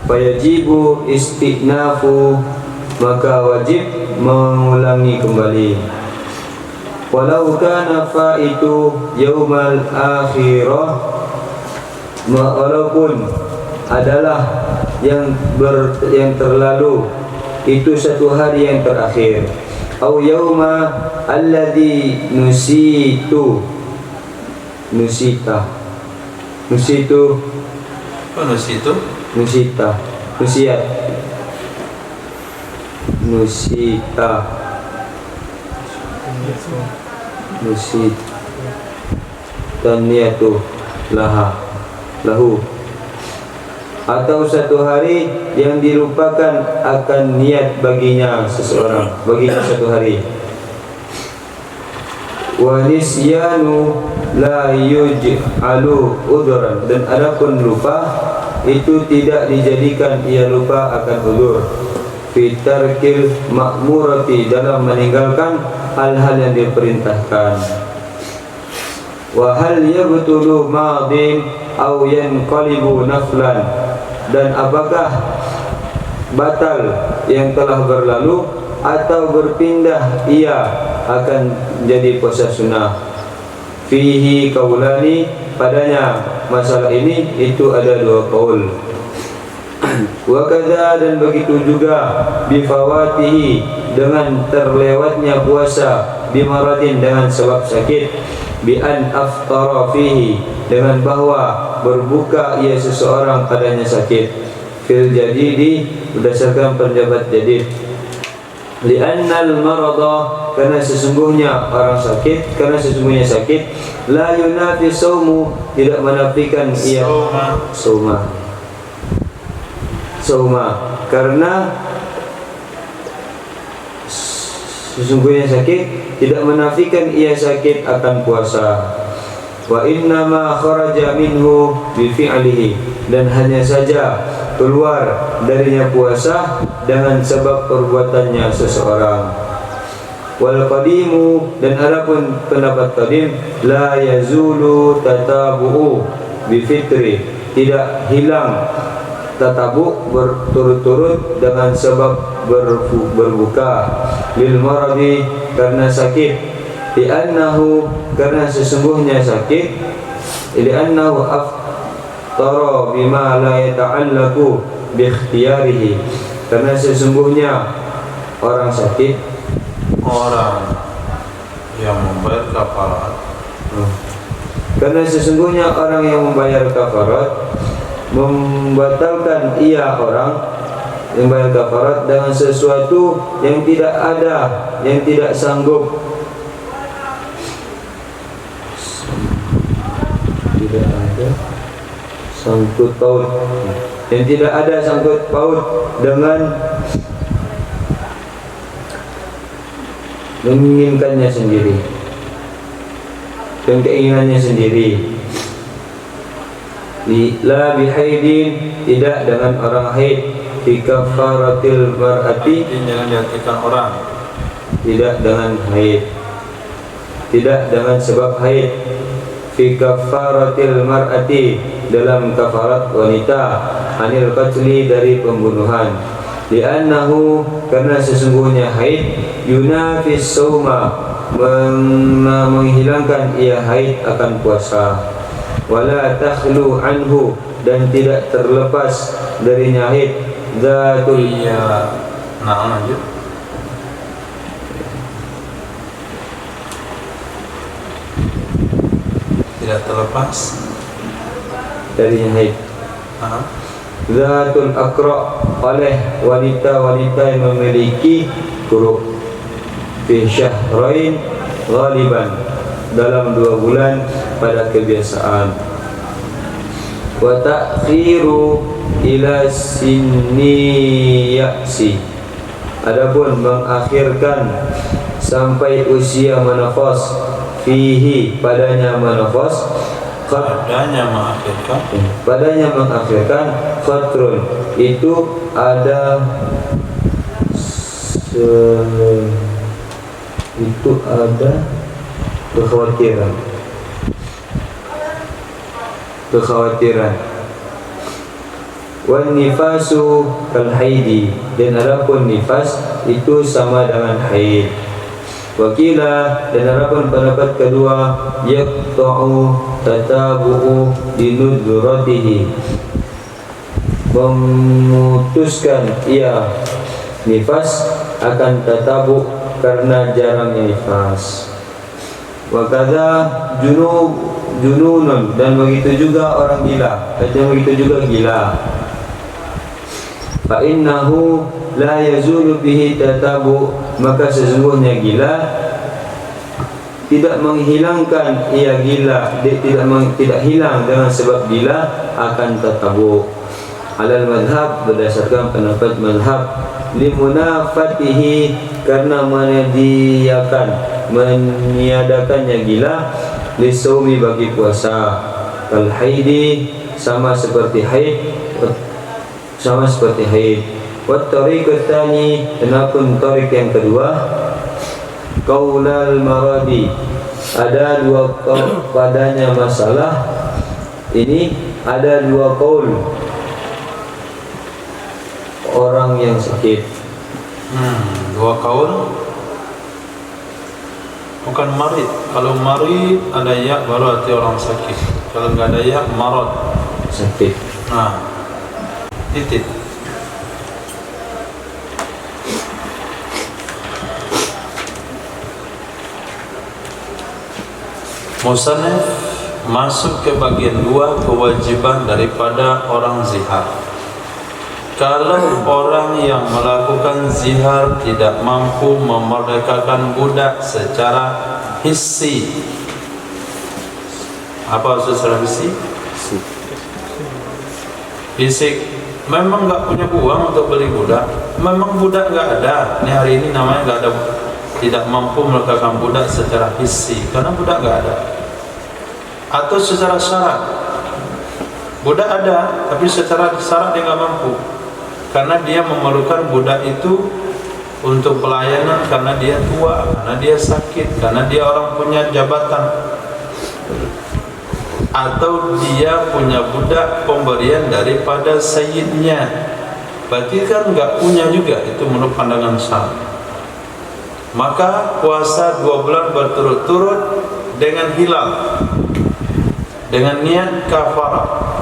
C: Fayajibu istinafu, maka wajib mengulangi kembali. Walau kana faitu yaumal akhirah, walaupun adalah yang terlalu itu 1 hari yang terakhir. Au yauma alladhi nusitu nusiat taniyatu lahu, atau 1 hari yang dilupakan akan niat baginya 1 hari. Wa nisyanu la yuj'alu udhran, dan adapun lupa itu tidak dijadikan ia lupa akan udzur. Fi tarkil ma'murati, dalam meninggalkan hal-hal yang diperintahkan. Wa hal yabtulu madin aw yanqalibu naflan, dan apakah batal yang telah berlalu atau berpindah ia akan jadi puasa sunnah. Fihi qaulani, padanya masalah ini itu ada 2 qaul. Wa kadza, dan begitu juga bifawatihi, dengan terlewatnya puasa, bimaradin, dengan sebab sakit, bi an aftara fihi, dengan bahwa berbuka ia seseorang padanya sakit, fil jadidi, berdasarkan pendapat jadid. Li'annal marada, karena sesungguhnya sakit, la yunafi saumu, tidak menafikan ia sauma, karena sesungguhnya sakit tidak menafikan ia sakit akan puasa. Wa innama kharaja minhu bi fi'lihi, dan hanya saja keluar darinya puasa dengan sebab perbuatannya seseorang. Wal qadimu, dan adapun pendapat qadim, la yazulu tatabu'u bi fitri, tidak hilang tatabu berturut-turut dengan sebab berbuka, lil maradi, karena sakit, li'annahu, karena sesungguhnya sakit, li'annahu aftara bima la yata'allaku bi ikhtiyarihi, karena sesungguhnya orang sakit,
A: orang yang membayar kafarat,
C: karena sesungguhnya orang yang membayar kafarat membatalkan ia orang yang membayar kafarat dengan sesuatu yang tidak ada, yang tidak sanggup, tidak ada sangkut paut, yang tidak ada sangkut paut dengan menginginkannya sendiri dan keinginannya sendiri. La bihaidin, tidak dengan orang haid, fi kafaratil mar'ati,
A: jangan diartikan orang,
C: tidak dengan haid, tidak dengan sebab haid, fi kafaratil mar'ati, dalam kafarat wanita, anil qatli, dari pembunuhan, li'annahu, karena sesungguhnya haid, yunafis sauma, menghilangkan ia haid akan puasa, wala takhlu anhu, dan tidak terlepas darinya haid, zatul,
A: iya, nah lanjut, tidak terlepas
C: darinya haid, zatul akra, oleh wanita-wanita yang memiliki kuruk, fi syahrain ghaliban, dalam 2 bulan pada kebiasaan, wa ta'khiru ila sinni ya'si, adapun mengakhirkan sampai usia menafas, fihi, padanya menafas, padanya mengakhirkan, fatrun, itu ada kekhawatiran, wan nifasu kal haidi, dan adapun nifas itu sama dengan haid. Wakila, dan adapun pendapat kedua, yaqta'u tatabu'u linudratihi, memutuskan ia nifas akan tatabu karena jarangnya nifas. Wakadha jununun, dan begitu juga orang gila, dan begitu juga gila. Fa innahu la yazulu bihi tatabu, maka sesungguhnya gila tidak menghilangkan ia gila, tidak hilang dengan sebab gila akan tatabu. Alal madhab, berdasarkan pendapat madhab, limunafatihi, karena meniadakannya gila, lisawmi, bagi puasa, kal haidi, sama seperti haid, wat tariqut tsani, dan tarik yang kedua, qaulal maradi, ada 2 qaul padanya masalah ini, ada 2 qaul orang yang sakit.
A: 2 qaul, bukan marid. Kalau marid ada ya, baru arti orang sakit. Kalau enggak ada ya, marad,
C: Sakit.
A: nah titik. Musannif masuk ke bagian 2, kewajiban daripada orang zihar. Kalau orang yang melakukan zihar tidak mampu memerdekakan budak secara hissi. Apa secara hissi? Fisik. Memang enggak punya uang untuk beli budak. Memang budak enggak ada. Ini hari ini namanya enggak ada, tidak mampu meletakkan budak secara hissi karena budak enggak ada. Atau secara syarat, budak ada tapi secara syarat dia enggak mampu, karena dia memerlukan budak itu untuk pelayanan karena dia tua, karena dia sakit, karena dia orang punya jabatan, atau dia punya budak pemberian daripada sayyidnya, berarti kan enggak punya juga, itu menurut pandangan Syafi'i. Maka puasa 2 bulan berturut-turut dengan hilal, dengan niat kafarat.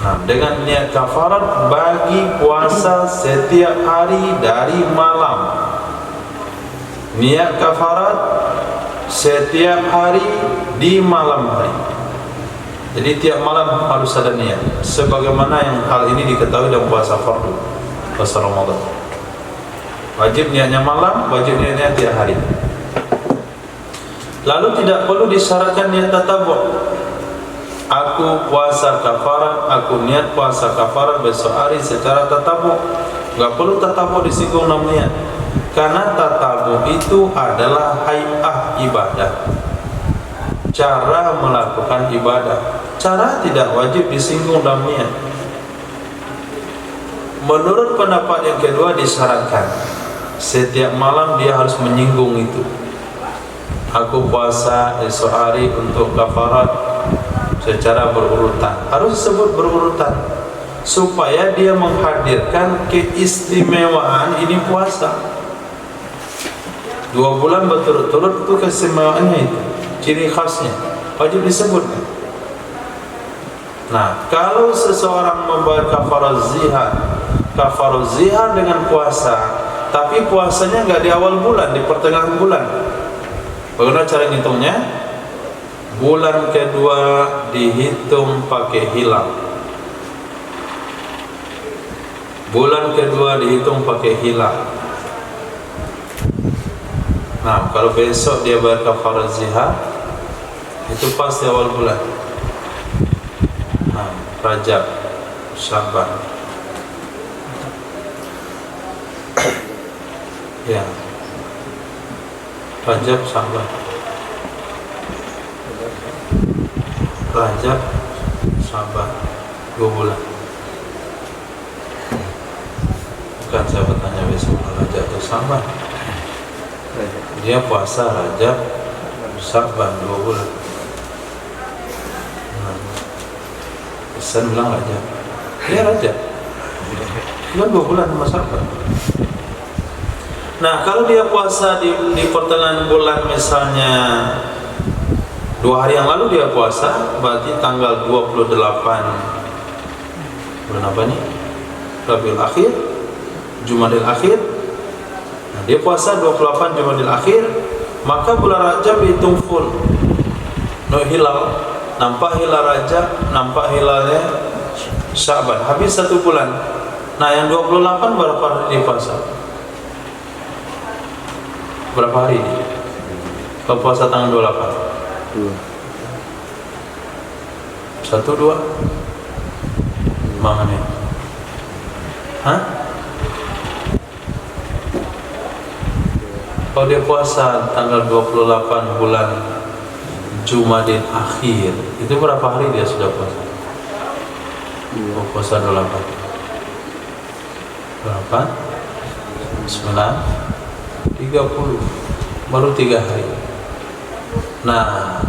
A: Nah, dengan niat kafarat bagi puasa setiap hari dari malam. Niat kafarat setiap hari di malam hari. Jadi tiap malam harus ada niat. Sebagaimana yang hal ini diketahui dalam puasa fardu, puasa Ramadan. Wajib niatnya malam, wajib niatnya tiap hari. Lalu tidak perlu disyaratkan niat tatabu'. Aku puasa kafarat, aku niat puasa kafarat besok hari secara tatabu'. Enggak perlu tatabu' disinggung dalam niat. Karena tatabu' itu adalah hay'ah ibadah, cara melakukan ibadah. Cara tidak wajib disinggung dalam niat. Menurut pendapat yang kedua disyaratkan setiap malam dia harus menyinggung itu. Aku puasa esok hari untuk kafarat secara berurutan, harus disebut berurutan supaya dia menghadirkan keistimewaan ini puasa 2 bulan berturut-turut. Itu keistimewaannya, itu ciri khasnya, wajib disebut. Nah, kalau seseorang membayar kafarat zihar dengan puasa, tapi puasanya enggak di awal bulan, di pertengahan bulan, bagaimana cara ngitungnya? Bulan kedua dihitung pakai hilal. Bulan kedua dihitung pakai hilal. Nah, kalau besok dia bayar kafarat zihar, itu pas di awal bulan. Nah, Rajab, Syaban. Ya, Rajab, Syaban, Rajab, Syaban, 2 bulan. Bukan saya bertanya besok Rajab atau Syaban. Dia puasa Rajab, Syaban 2 bulan. Pesan bilang Rajab, dia Rajab, kan 2 bulan sama Syaban. Nah, kalau dia puasa di pertengahan bulan, misalnya 2 hari yang lalu dia puasa, berarti tanggal 28 bulan apa nih? Rabiul Akhir, Jumadil Akhir. Nah, dia puasa 28 Jumadil Akhir, maka bulan Rajab dihitung full. No hilal, nampak hilal Rajab, nampak hilalnya Syaban, habis 1 bulan. Nah, yang 28 berapa hari dia puasa? Berapa hari ini? Kalau puasa tanggal 28? 1, 2 mana nih? Hah? Kalau dia puasa tanggal 28 bulan Jumadil Akhir, itu berapa hari dia sudah puasa? Oh, puasa 28 9 30, baru 3 hari. Nah,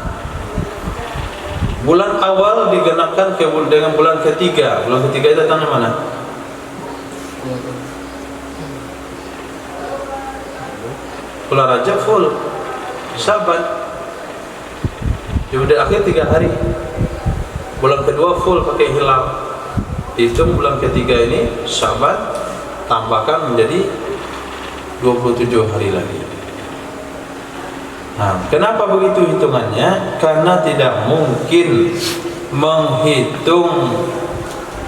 A: bulan awal digenapkan dengan bulan ketiga. Bulan ketiga itu datangnya mana? Bulan Rajab full, Syaban, Jumadil Akhir 3 hari. Bulan kedua full pakai hilal. Hitung bulan ketiga ini Syaban, tambahkan menjadi 27 hari lagi. Nah, kenapa begitu hitungannya? Karena tidak mungkin menghitung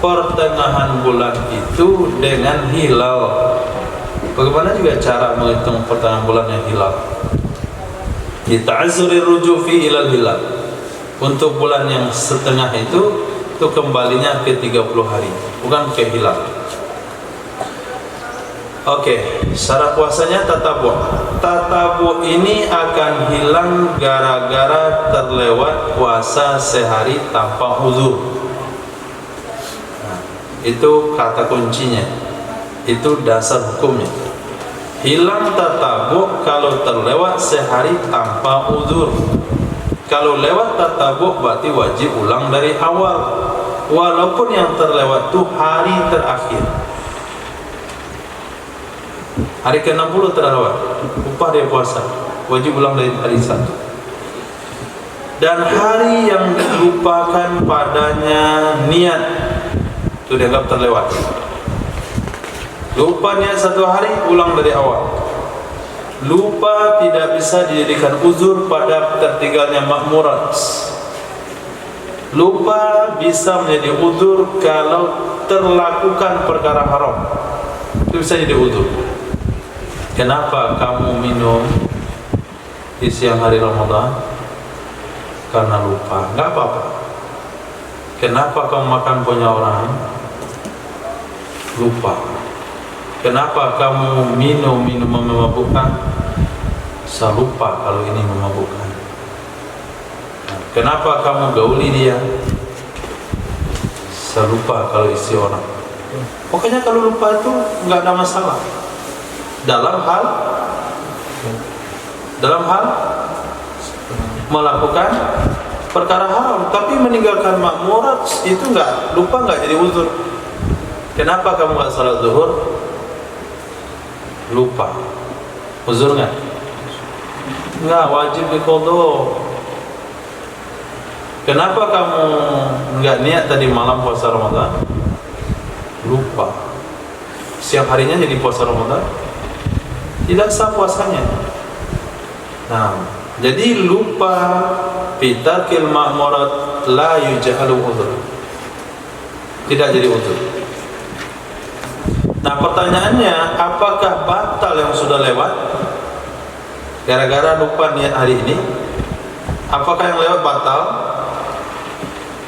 A: pertengahan bulan itu dengan hilal. Bagaimana juga cara menghitung pertengahan bulan yang hilal? Dita'azzuri ruju' fi ilal hilal. Untuk bulan yang setengah itu kembalinya ke 30 hari, bukan ke hilal. Oke, syarat puasanya tatabu'. Tatabu' ini akan hilang gara-gara terlewat puasa sehari tanpa uzur. Nah, itu kata kuncinya. Itu dasar hukumnya. Hilang tatabuk kalau terlewat sehari tanpa uzur. Kalau lewat tatabuk berarti wajib ulang dari awal, walaupun yang terlewat itu hari terakhir. Hari ke-60 terlewat, upah dia puasa, wajib ulang dari hari 1. Dan hari yang dilupakan padanya niat, itu dianggap terlewat. Lupa niat 1 hari, ulang dari awal. Lupa tidak bisa dijadikan uzur pada tertinggalnya makmurat. Lupa bisa menjadi uzur kalau terlakukan perkara haram. Itu bisa jadi uzur. Kenapa kamu minum di siang hari Ramadan? Karena lupa, enggak apa-apa. Kenapa kamu makan punya orang? Lupa. Kenapa kamu minum minuman memabukkan? Saya lupa kalau ini memabukkan. Kenapa kamu gauli dia? Saya lupa kalau isi orang. Pokoknya kalau lupa itu enggak ada masalah. Dalam hal melakukan perkara haram, tapi meninggalkan makmurat itu enggak, lupa enggak jadi uzur. Kenapa kamu enggak salat zuhur? Lupa. Uzur enggak? Enggak, wajib diqadha. Kenapa kamu enggak niat tadi malam puasa Ramadan? Lupa. Siang harinya jadi puasa Ramadan? Tidak sah puasanya. Nah, jadi lupa fitarkil ma'murat la yuj'alu uzur. Tidak jadi uzur. Nah, pertanyaannya, apakah batal yang sudah lewat gara-gara lupa niat hari ini? Apakah yang lewat batal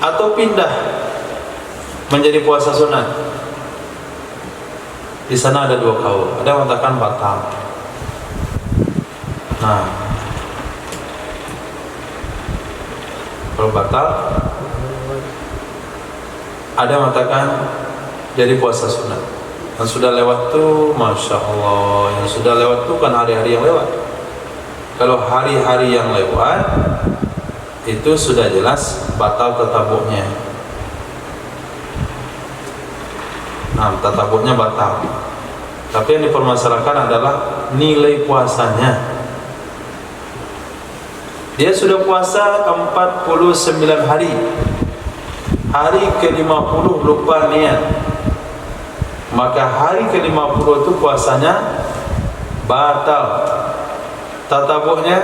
A: atau pindah menjadi puasa sunat? Di sana ada 2 kaul. Ada yang mengatakan batal. Nah, kalau batal, ada yang mengatakan jadi puasa sunat. Yang sudah lewat tuh, masya Allah, yang sudah lewat tuh kan hari-hari yang lewat. Kalau hari-hari yang lewat itu sudah jelas batal tatabuknya. Nah, tatabuknya batal. Tapi yang dipermasalahkan adalah nilai puasanya. Dia sudah puasa 49 hari. Hari ke-50 lupa niat. Maka hari ke-50 itu puasanya batal. Tatabuknya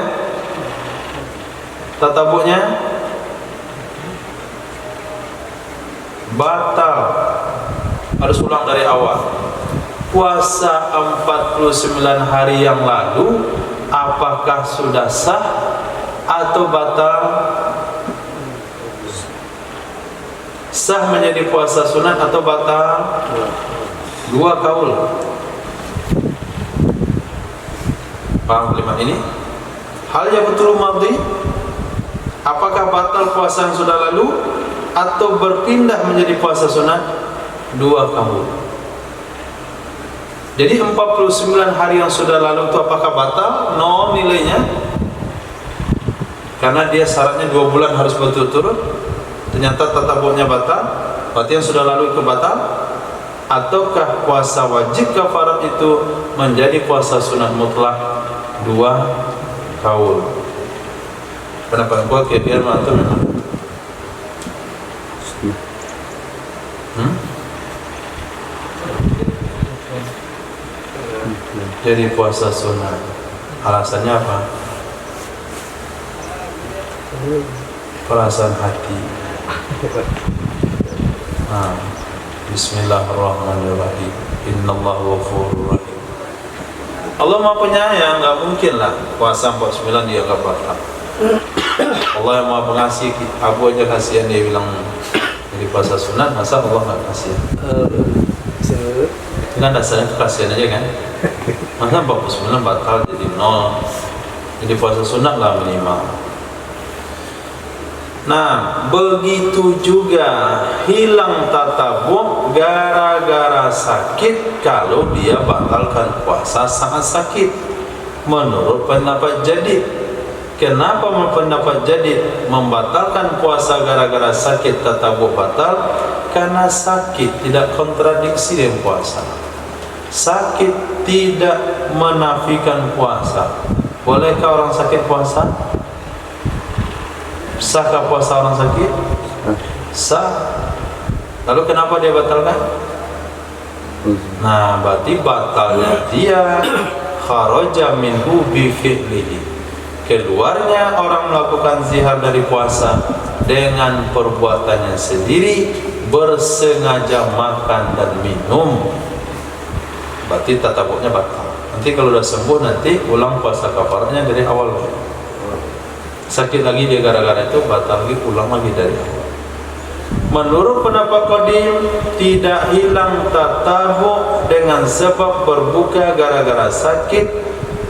A: batal. Harus ulang dari awal. Puasa 49 hari yang lalu apakah sudah sah atau batal? Sah menjadi puasa sunat atau batal? 2 kaul. Paham kalimat ini? Hal yang betul madhi, apakah batal puasa yang sudah lalu atau berpindah menjadi puasa sunat? 2 kaul. Jadi 49 hari yang sudah lalu itu apakah batal? No nilainya. Karena dia syaratnya 2 bulan harus berturut-turut. Ternyata tatabuknya batal. Berarti yang sudah lalu itu batal. Ataukah puasa wajib kafarat itu menjadi puasa sunat mutlak? 2 kaul. Kenapa gua biar mantu memang? Jadi puasa sunat. Alasannya apa? Perasaan hati. Bismillahirrahmanirrahim. Innallaha ghafurur rahim. Allah Maha Penyayang, enggak mungkin lah puasa 49 dia enggak batal. Allah yang Maha Pengasih, Abu aja kasihan dia bilang jadi puasa sunat, masa Allah enggak kasihan? Kan dasarnya itu kasihan aja kan? Masa 49 batal jadi 0. Jadi puasa sunat lah minimal. Nah, begitu juga hilang tatabuk gara-gara sakit kalau dia batalkan puasa saat sakit. Menurut pendapat jadid, kenapa pendapat jadid membatalkan puasa gara-gara sakit tatabuk batal? Karena sakit tidak kontradiksi dengan puasa. Sakit tidak menafikan puasa. Bolehkah orang sakit puasa? Sahkah puasa orang sakit? Sah. Lalu kenapa dia batalkan? Nah, berarti batalnya dia kharaja minhu bi fi'lihi. Keluarnya orang melakukan zihar dari puasa dengan perbuatannya sendiri, bersengaja makan dan minum. Berarti tatabuknya batal. Nanti kalau sudah sembuh, nanti ulang puasa kafarnya dari awal. Sakit lagi dia gara-gara itu, batal lagi, ulang lagi dari awal. Menurut pendapat qadim, tidak hilang tatabuk dengan sebab berbuka gara-gara sakit.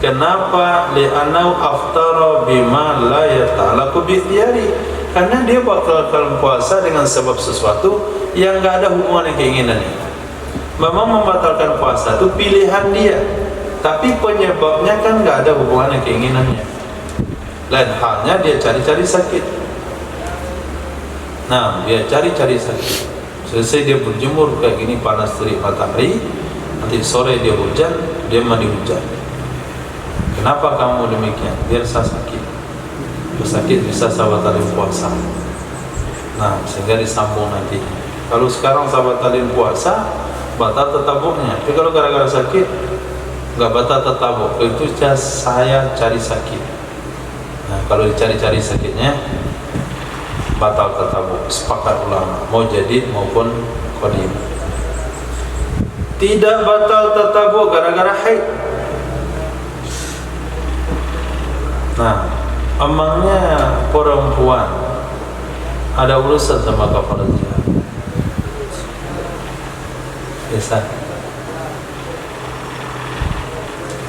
A: Kenapa? Li'anau aftara bima la yata'alaku bi'tiyari. Karena dia batalkan puasa dengan sebab sesuatu yang enggak ada hubungan dengan keinginannya. Memang membatalkan puasa itu pilihan dia, tapi penyebabnya kan enggak ada hubungan dengan keinginannya. Lain halnya dia cari-cari sakit. Nah, dia cari-cari sakit. Selesai dia berjemur kayak gini, panas terik matahari, nanti sore dia hujan, dia mandi hujan. Kenapa kamu demikian? Biar saya sakit. Sakit bisa saya batalin puasa. Nah, sehingga disambung nanti. Kalau sekarang saya batalin puasa, batal tatabuknya. Tapi kalau gara-gara sakit, nggak batal tatabuk. Itu saya cari sakit. Nah, kalau dicari-cari sakitnya, batal tatabuk. Sepakat ulama, mau jadid maupun qadim. Tidak batal tatabuk gara-gara haid. Nah, emangnya perempuan ada urusan sama kafarat zihar? Biasa.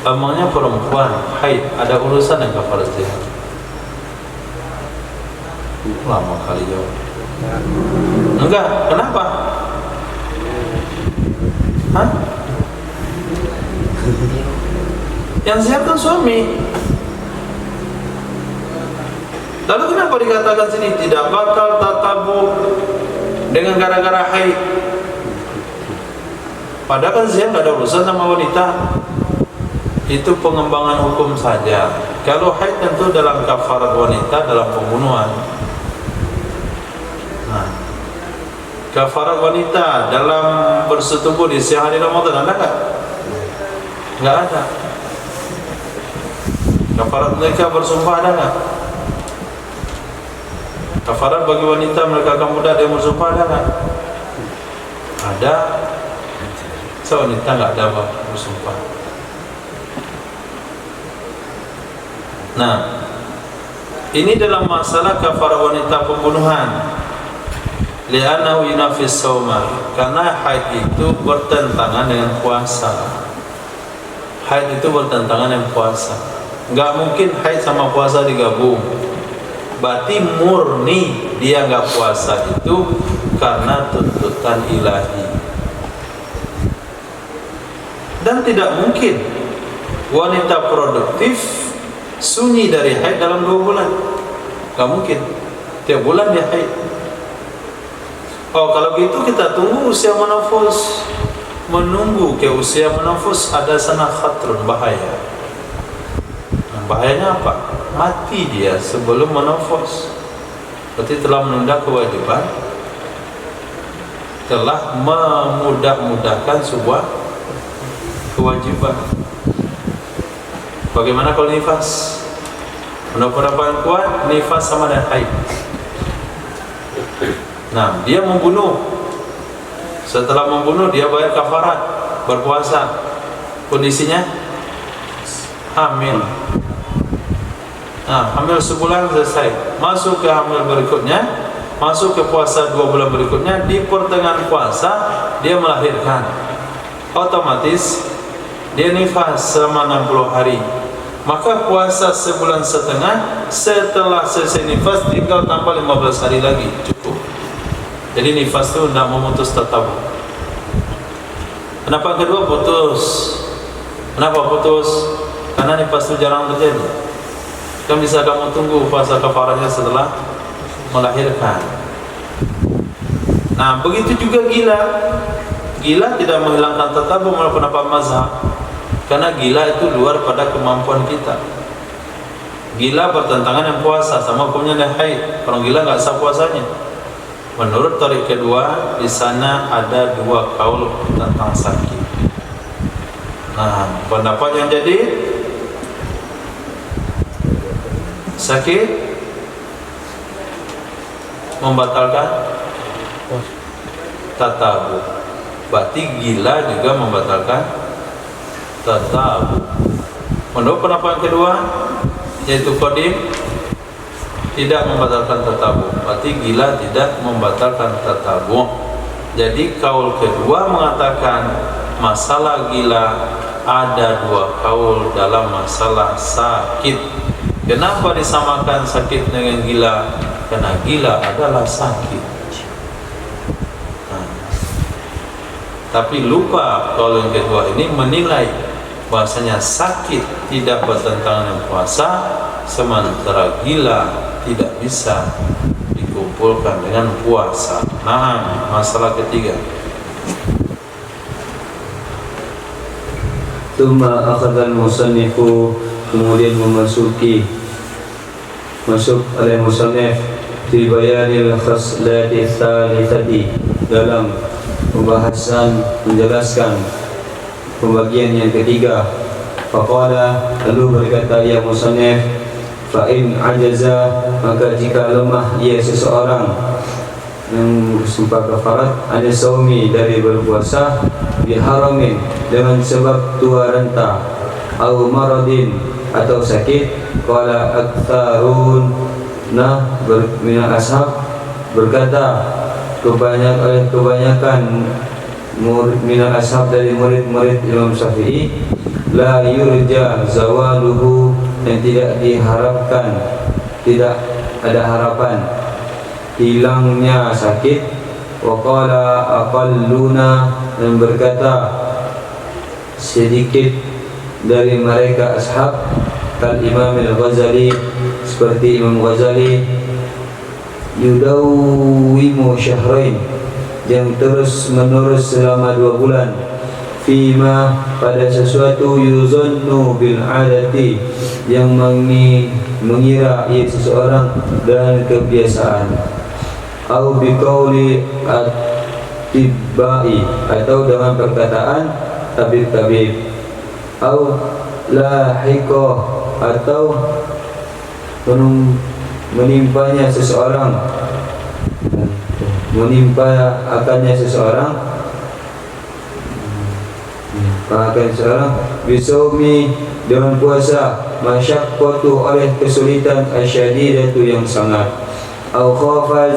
A: Emangnya perempuan haid ada urusan dengan kafarat zihar? Lama kali jawab. Enggak, kenapa? Hah? Yang zihar kan suami. Lalu kenapa dikatakan sini tidak batal tatabuk dengan gara-gara haid? Padahal kan zihar tidak ada urusan sama wanita. Itu pengembangan hukum saja. Kalau haid tentu dalam kafarat wanita dalam pembunuhan. Nah, kafarat wanita dalam bersetubuh di siang hari Ramadan ada nggak? Nggak ada. Kafarat mereka bersumpah ada nggak? Kafarat bagi wanita mereka akan muda dia bersumpah ada nggak? Ada. So wanita nggak ada bersumpah. Nah, ini dalam masalah kafarat wanita pembunuhan. Li'annahu yunafis shauma, karena haid itu bertentangan dengan puasa. Haid itu bertentangan dengan puasa. Enggak mungkin haid sama puasa digabung. Berarti murni dia enggak puasa itu karena tuntutan ilahi. Dan tidak mungkin wanita produktif sunyi dari haid dalam 2 bulan. Enggak mungkin. Tiap bulan dia haid. Oh, kalau gitu kita tunggu usia menafus. Menunggu ke usia menafus ada sana khatrun, bahaya. Nah, bahayanya apa? Mati dia sebelum menafus. Berarti telah menunda kewajiban, telah memudah-mudahkan sebuah kewajiban. Bagaimana kalau nifas? Menurut pendapat kuat, nifas sama dengan haid. Nah, dia membunuh. Setelah membunuh dia bayar kafarat, berpuasa. Kondisinya hamil. Nah, hamil sebulan selesai. Masuk ke hamil berikutnya, masuk ke puasa 2 bulan berikutnya. Di pertengahan puasa dia melahirkan. Otomatis dia nifas selama 60 hari. maka puasa sebulan setengah, setelah selesai nifas tinggal tambah 15 hari lagi, cukup. Jadi nifas itu tidak memutus tatabuk. Kenapa yang kedua putus? Kenapa putus? Karena nifas itu jarang terjadi. Kan bisa kamu tunggu puasa kafarahnya setelah melahirkan. Nah, begitu juga gila. Gila tidak menghilangkan tatabuk menurut pendapat mazhab. Karena gila itu luar pada kemampuan kita. Gila bertentangan dengan puasa, sama hukumnya dengan haid. Kalau gila nggak sah puasanya. Menurut tarik kedua, di sana ada dua kaul tentang sakit. Nah, pendapat yang jadi sakit membatalkan tatabuk. Berarti gila juga membatalkan tatabuk. Menurut pendapat yang kedua, yaitu qadim, tidak membatalkan tatabuk. Berarti gila tidak membatalkan tatabuk. Jadi kaul kedua mengatakan masalah gila ada dua kaul dalam masalah sakit. Kenapa disamakan sakit dengan gila? Karena gila adalah sakit. Nah, tapi lupa kaul yang kedua ini menilai bahasanya sakit tidak bertentangan dengan puasa, sementara gila tidak bisa dikumpulkan dengan puasa. Nah, masalah ketiga.
C: Tsumma akhadha al-musannifu, kemudian masuk oleh musannif fi bayanil khaslati tsalitsati, dalam pembahasan menjelaskan pembagian yang ketiga. Faqala, lalu berkata ia musannif, fa in ajaza, maka jika lemah ia seseorang yang bersumpah kafarat, ada saumi dari berpuasa, biharamin dengan sebab tua renta, au maradin atau sakit, qala aktsarun minal ashab, berkata kebanyakan minal ashab dari murid-murid Imam Syafi'i, la yurja zawaluhu, yang tidak diharapkan, tidak ada harapan hilangnya sakit. Wa qala aqalluna, dan berkata sedikit dari mereka ashab, kal Imam Al-Ghazali, seperti Imam Ghazali, yudawimu syahrain, yang terus menerus selama 2 bulan, fima, pada sesuatu, yuzannu bil adati, yang mengira ia seseorang dengan kebiasaan, au biqauli at-tibbai, atau dengan perkataan tabib-tabib, au lahiqah, atau menimpanya seseorang, menimpa akannya seseorang, bisaumi, dengan puasa, masyaqqatu, oleh kesulitan, asyadidatu, yang sangat, au khafa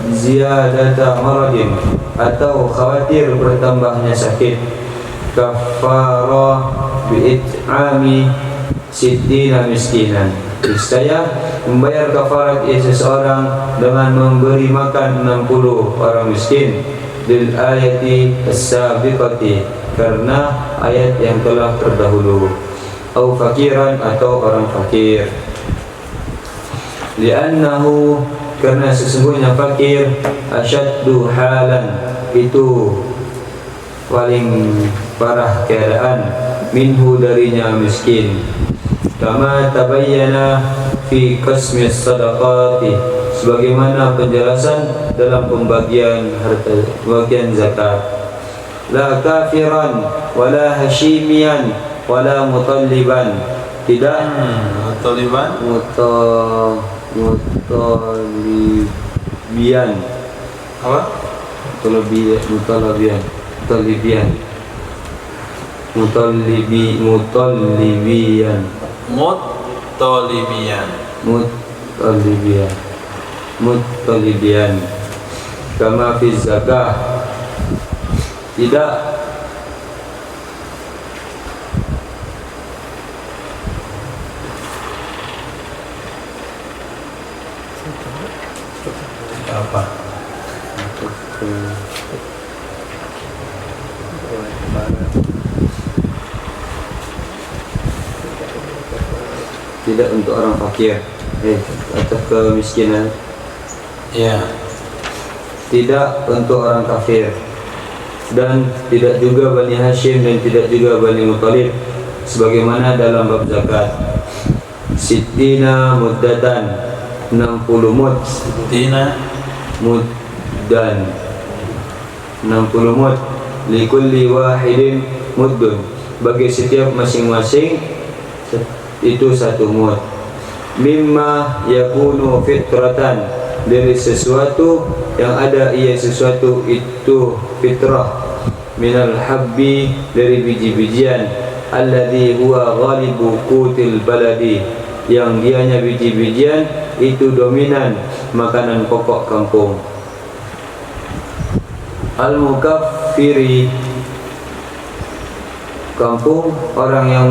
C: ziyadata maradin, atau khawatir bertambahnya sakit, kafarah bi'it'ami sittina miskinan, niscaya membayar kafarat ia seseorang dengan memberi makan 60 orang miskin, lil ayati as-sabiqati, karena ayat yang telah terdahulu, au fakiran, atau orang fakir, li'annahu, karena sesungguhnya fakir, asyaddu halan, itu paling parah keadaan, minhu, darinya miskin, kama tabayyana fi qasmi sadaqati, sebagaimana penjelasan dalam pembagian harta, pembagian zakat, la kafiran wala hashimian wala mutalliban, tidak
A: Taliban
C: mutalibian,
A: apa?
C: mutalibian kama fi zakah, tidak
A: Apa?
C: Tidak untuk orang fakir atau kemiskinan.
A: Ya.
C: Tidak untuk orang kafir, dan tidak juga Bani Hashim dan tidak juga Bani Muttalib, sebagaimana dalam bab zakat. Sittina muddatan, 60 mud.
A: Tina
C: Muddan, 60 mud. Likulli wahidin muddun, bagi setiap masing-masing itu 1 mud. Mimma yakunu fitratan, dari sesuatu yang ada ia sesuatu itu fitrah. Minal habbi, dari biji-bijian. Alladhi huwa ghalibu qutil baladi, yang dianya biji-bijian itu dominan makanan pokok kampung. Al-mukaffiri, kampung orang yang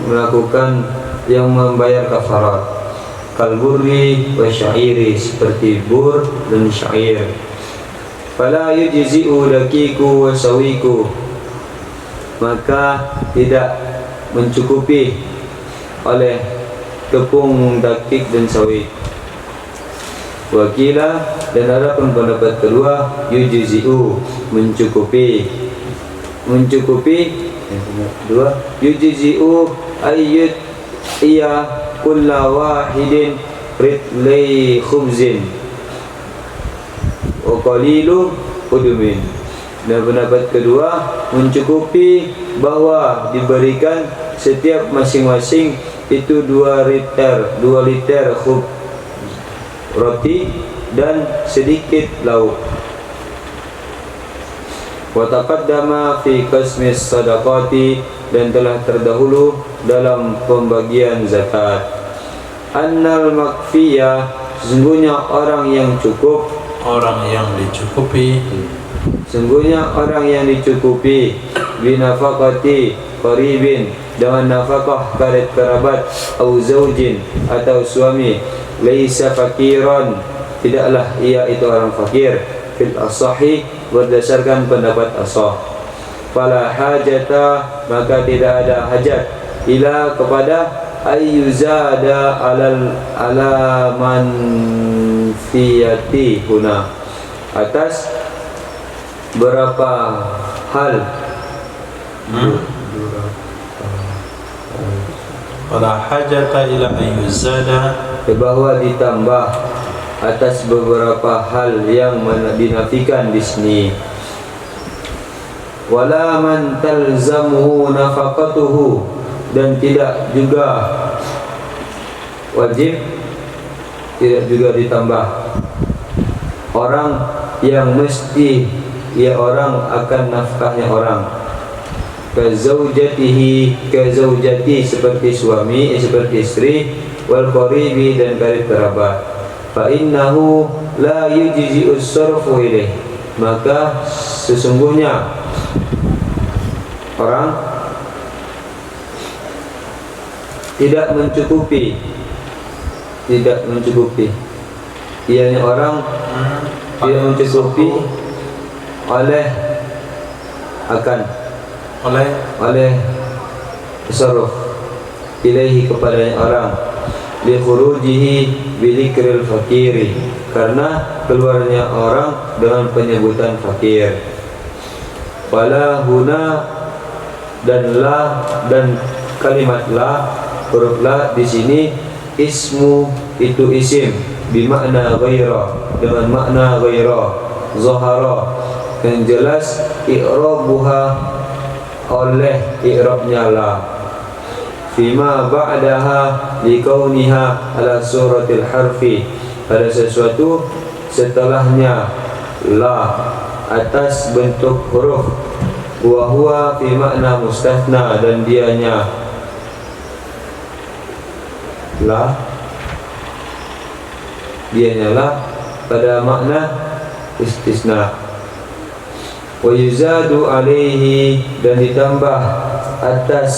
C: melakukan, yang membayar kafarat. Kalburri wa syairi, seperti bur dan syair. Fala yujzi'u dakiku wa sawiku, maka tidak mencukupi oleh tepung dakik dan sawit. Wakila, dan ada pun pendapat kedua, yujzi'u, mencukupi. Mencukupi dua, yujzi'u ayyut iya kulla wahidin ritlai khubzin wa qalilu udumin. Dan pendapat kedua, mencukupi bahwa diberikan setiap masing-masing itu 2 liter khub roti dan sedikit lauk. Wa taqaddama fi qismis sadaqati, dan telah terdahulu dalam pembagian zakat. Annal makfiyah, sesungguhnya orang yang cukup,
A: orang yang dicukupi,
C: sesungguhnya orang yang dicukupi binafaqati qaribin, dengan nafkah karib kerabat, au zaujin, atau suami, laisa fakiran, tidaklah ia itu orang fakir, fil asahi, berdasarkan pendapat asah. Fala hajata, maka tidak ada hajat, ila kepada ayyuzada alaman fiyati huna, atas berapa hal.
A: Wala hajata ila ayyuzada,
C: bahwa ditambah atas beberapa hal yang dinafikan di sini. Wala man talzamuhu nafaqatuhu, dan tidak juga wajib, tidak juga ditambah orang yang mesti ia orang akan nafkahnya orang. Kazaujatihi, kazaujati, seperti suami, seperti istri, wal qaribi, dan karib kerabat. Fa innahu la yujzi'u as-sarfu ilaih, maka sesungguhnya orang tidak mencukupi, ianya orang tidak mencukupi oleh tasarruf ilaihi, kepadanya orang, li khurujihi bi dzikril fakiri, karena keluarnya orang dengan penyebutan fakir. Wala huna, dan la, dan kalimat la, huruf la di sini ismu, itu isim, bimakna ghaira, dengan makna ghaira, zahara, yang jelas i'rabuha, oleh i'rabnya la, fima ba'daha likauniha ala suratil harfi, pada sesuatu setelahnya la atas bentuk huruf, wa huwa fi makna mustathna, dan dianya la pada makna istisna. Wa yuzadu alaihi, dan ditambah atas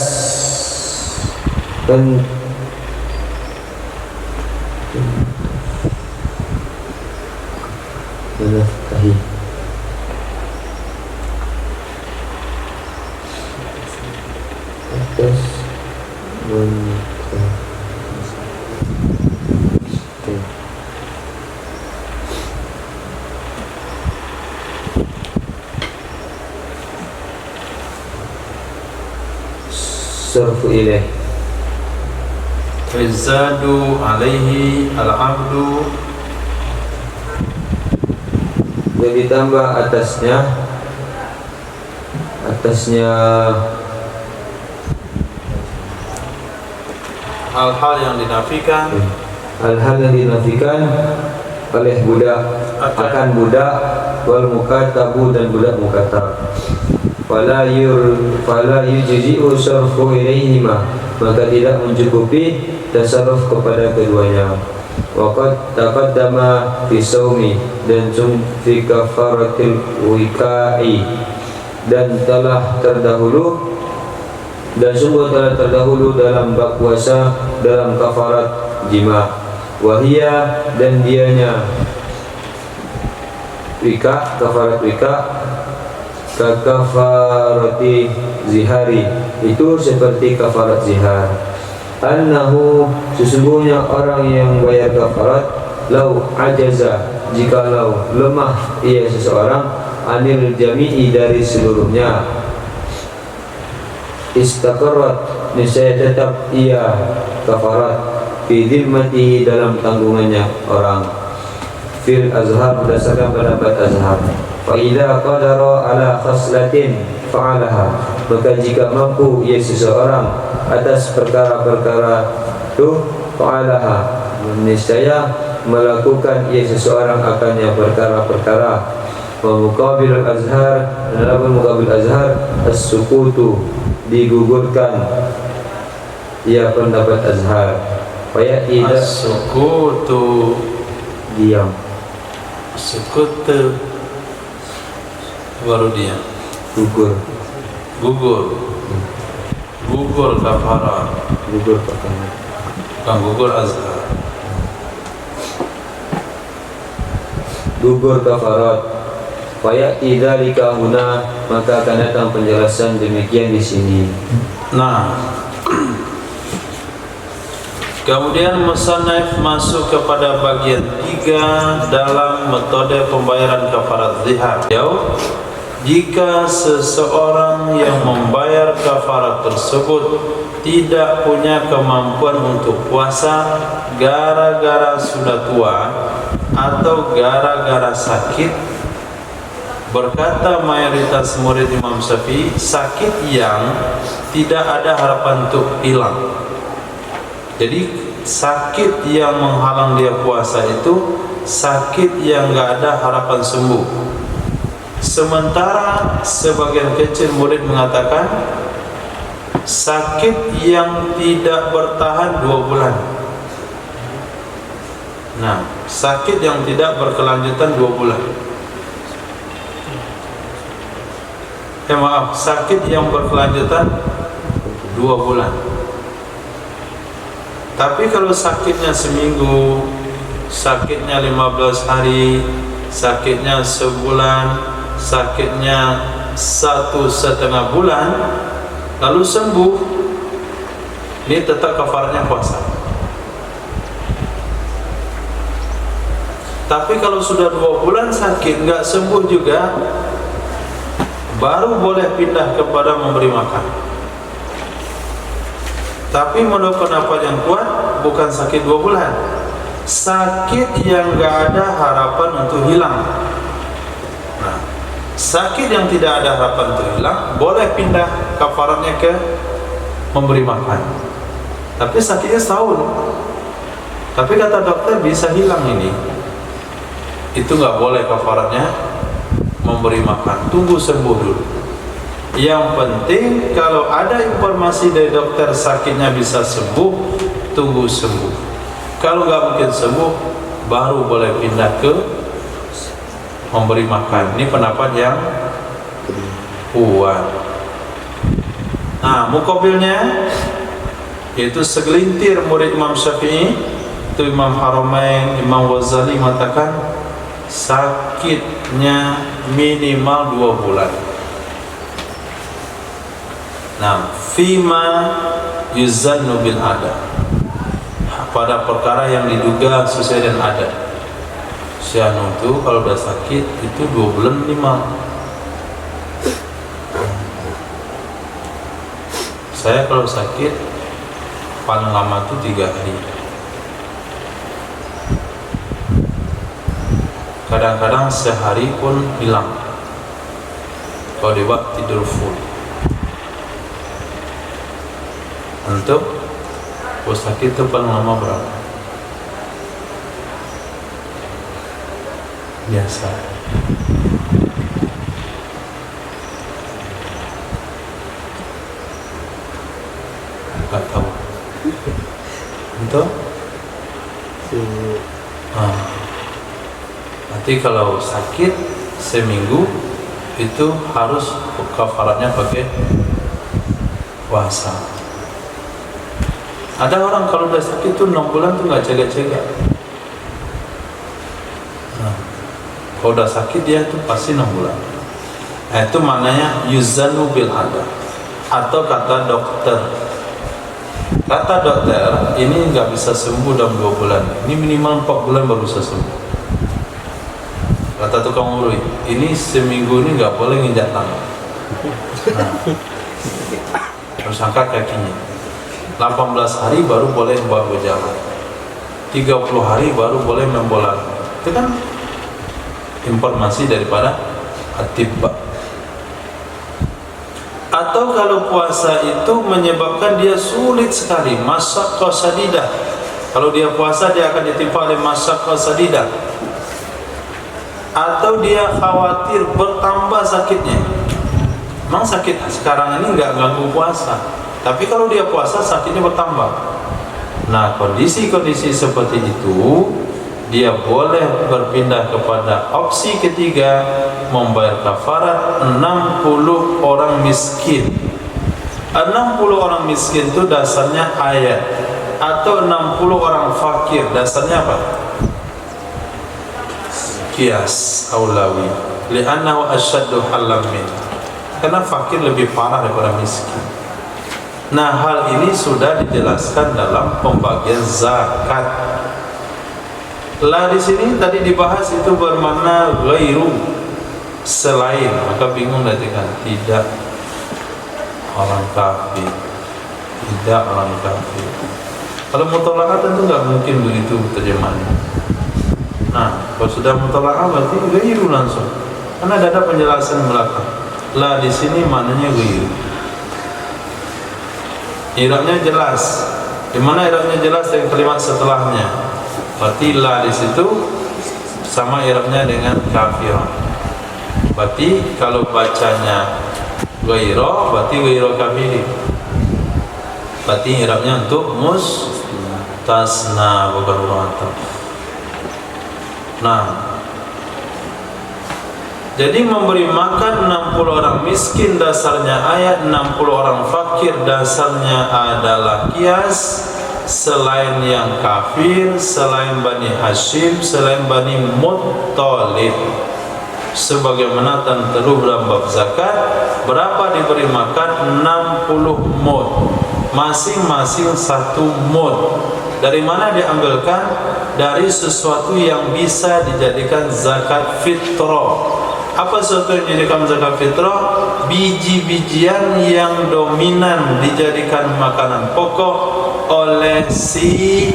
C: menafkahi. Atas menafkahi. Sarfu ilaih.
A: Fazadu alaihi al-abdu,
C: Dan ditambah atasnya
A: hal-hal yang dinafikan
C: hal-hal yang dinafikan oleh budak akan budak wal mukatabu dan budak mukatab. Fala yujzi'u sarfu ilaihima, maka tidak mencukupi tasarruf kepada keduanya. Waqad taqaddama fi saumi, dan fi kafaratil wikai, dan sungguh telah terdahulu dalam bab puasa dalam kafarat jima. Wahia, dan dianya wika, kafarat wika, kafarati zihari, itu seperti kafarat zihar. Annahu, sesungguhnya orang yang bayar kafarat, lau ajaza, jikalau lemah ia seseorang, anil jami'i, dari seluruhnya, istaqarrat, niscaya tetap ia kafarat, fi dhimmatihi, dalam tanggungannya orang, fil azhar, berdasarkan pendapat azhar. Fa idza qadara ala khaslatin fa'alaha, maka jika mampu ia seseorang atas perkara-perkara itu, fa'alaha, niscaya melakukan ia seseorang akannya perkara-perkara. Wa muqabil azhar, dalam muqabil azhar, as-sukutu, digugurkan ia pendapat azhar. Faya ida,
A: as-sukutu,
C: diam,
A: sukutu, baru diam,
C: gugur
A: kafarat,
C: gugur perkara,
A: bukan gugur azhar.
C: gugur kafarat. Faya ida likahuna, maka akan datang penjelasan demikian di sini.
A: Nah, kemudian musannaf masuk kepada bagian 3 dalam metode pembayaran kafarat zihar. Jika seseorang yang membayar kafarat tersebut tidak punya kemampuan untuk puasa gara-gara sudah tua atau gara-gara sakit, berkata mayoritas murid Imam Syafi'i, sakit yang tidak ada harapan untuk hilang. Jadi sakit yang menghalang dia puasa itu sakit yang enggak ada harapan sembuh. Sementara sebagian kecil murid mengatakan sakit yang tidak bertahan 2 bulan. Nah, sakit yang tidak berkelanjutan 2 bulan. Maaf, sakit yang berkelanjutan 2 bulan. Tapi kalau sakitnya seminggu, sakitnya 15 hari, sakitnya sebulan, sakitnya 1,5 bulan, lalu sembuh, ini tetap kafarnya puasa. Tapi kalau sudah 2 bulan sakit nggak sembuh juga, baru boleh pindah kepada memberi makan. Tapi menurut pendapat yang kuat, bukan sakit 2 bulan, sakit yang nggak ada harapan untuk hilang. Nah, sakit yang tidak ada harapan untuk hilang, boleh pindah kafaratnya ke memberi makan. Tapi sakitnya setahun, tapi kata dokter bisa hilang ini, itu nggak boleh kafaratnya memberi makan, tunggu sembuh dulu. Yang penting kalau ada informasi dari dokter sakitnya bisa sembuh, tunggu sembuh. Kalau nggak mungkin sembuh, baru boleh pindah ke memberi makan. Ini pendapat yang kuat. Nah, muqabilnya yaitu segelintir murid Imam Syafi'i, itu Imam Haramain, Imam Ghazali mengatakan sakitnya minimal 2 bulan. Nah, fima yuzannu bil adat, pada perkara yang diduga sesuai dengan adat. Si anu itu kalau udah sakit itu 2 bulan minimal. Saya kalau sakit paling lama itu 3 hari. Kadang-kadang sehari pun hilang kalau dibuat tidur full. Untuk sakit itu paling lama berapa? Biasa. Gak tahu. Untuk? Nanti kalau sakit seminggu itu harus kafaratnya pakai puasa. Ada orang kalau udah sakit tuh 6 bulan tuh nggak jaga-jaga. Kalau udah sakit dia tuh pasti 6 bulan. Itu maknanya yuzanu bil adat. Atau kata dokter, ini nggak bisa sembuh dalam 2 bulan. Ini minimal 4 bulan baru bisa sembuh. Kata tukang urut, ini seminggu ini nggak boleh nginjak tangan. Harus angkat kakinya. 18 hari baru boleh bawa berjalan, 30 hari baru boleh membola. Itu kan informasi daripada atibba. Atau kalau puasa itu menyebabkan dia sulit sekali, masyaqqah sadidah. Kalau dia puasa dia akan ditimpa oleh masyaqqah sadidah. Atau dia khawatir bertambah sakitnya. Memang sakit sekarang ini nggak ganggu puasa, tapi kalau dia puasa sakitnya bertambah. Nah, kondisi-kondisi seperti itu dia boleh berpindah kepada opsi ketiga, membayar kafarat 60 orang miskin. 60 orang miskin itu dasarnya ayat, atau 60 orang fakir dasarnya apa? Qiyas aulawi, li'annahu asyaddu halam min, karena fakir lebih parah daripada miskin. Nah, hal ini sudah dijelaskan dalam pembagian zakat. Lah di sini tadi dibahas itu bermakna ghairu, selain, maka bingung nanti kan, tidak orang kafir, tidak orang kafir. Kalau mutolakah tentu nggak mungkin begitu terjemahannya. Nah, kalau sudah mutolakah berarti ghairu langsung, karena ada penjelasan belakang. Lah di sini maknanya ghairu. I'rabnya jelas. Di mana i'rabnya jelas dengan kalimat setelahnya? Berarti la di situ sama i'rabnya dengan kafirah. Berarti kalau bacanya ghaira, berarti ghaira kafirin. Berarti i'rabnya untuk mustasna, bukan mu'attaf. Nah, jadi memberi makan 60 orang miskin dasarnya ayat, 60 orang fakir dasarnya adalah kias. Selain yang kafir, selain Bani Hashim, selain Bani Muttalib, sebagaimana tertentu dalam bab zakat, berapa diberi makan? 60 mud, masing-masing 1 mud. Dari mana diambilkan? Dari sesuatu yang bisa dijadikan zakat fitrah. Apa sesuatu yang dijadikan zakat fitrah? Biji-bijian yang dominan dijadikan makanan pokok oleh si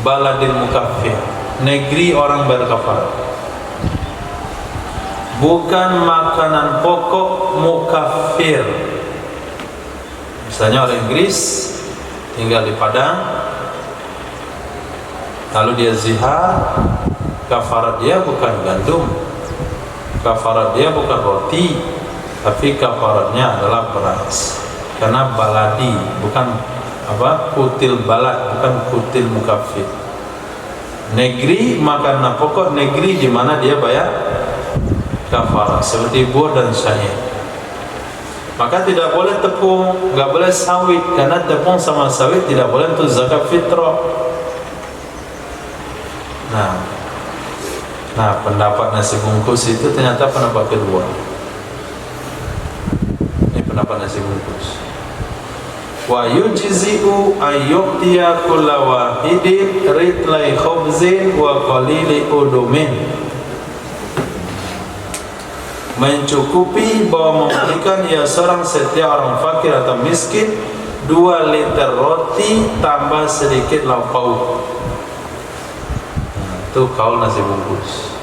A: baladil mukaffir, negeri orang berkafar. Bukan makanan pokok mukaffir. Misalnya orang Inggris tinggal di Padang, lalu dia zihar, kafarat dia bukan gandum, kafarat dia bukan roti, tapi kafaratnya adalah beras. Karena baladi, bukan kutil balad, bukan kutil mukaffir. Negeri makanan pokok negeri di mana dia bayar kafarat, seperti buah dan syair. Maka tidak boleh tepung, nggak boleh sawit, karena tepung sama sawit tidak boleh untuk zakat fitrah. Nah, Nah, pendapat nasi bungkus itu ternyata pendapat kedua. Ini pendapat nasi bungkus. Wa yujzi'u ayyuqtiya kulla wahidin ritlai khubzin wa qalili udumin. Mencukupi bahwa memberikan ia seorang setiap orang fakir atau miskin 2 liter roti tambah sedikit lauk pauk. Itu kaul nasi bungkus.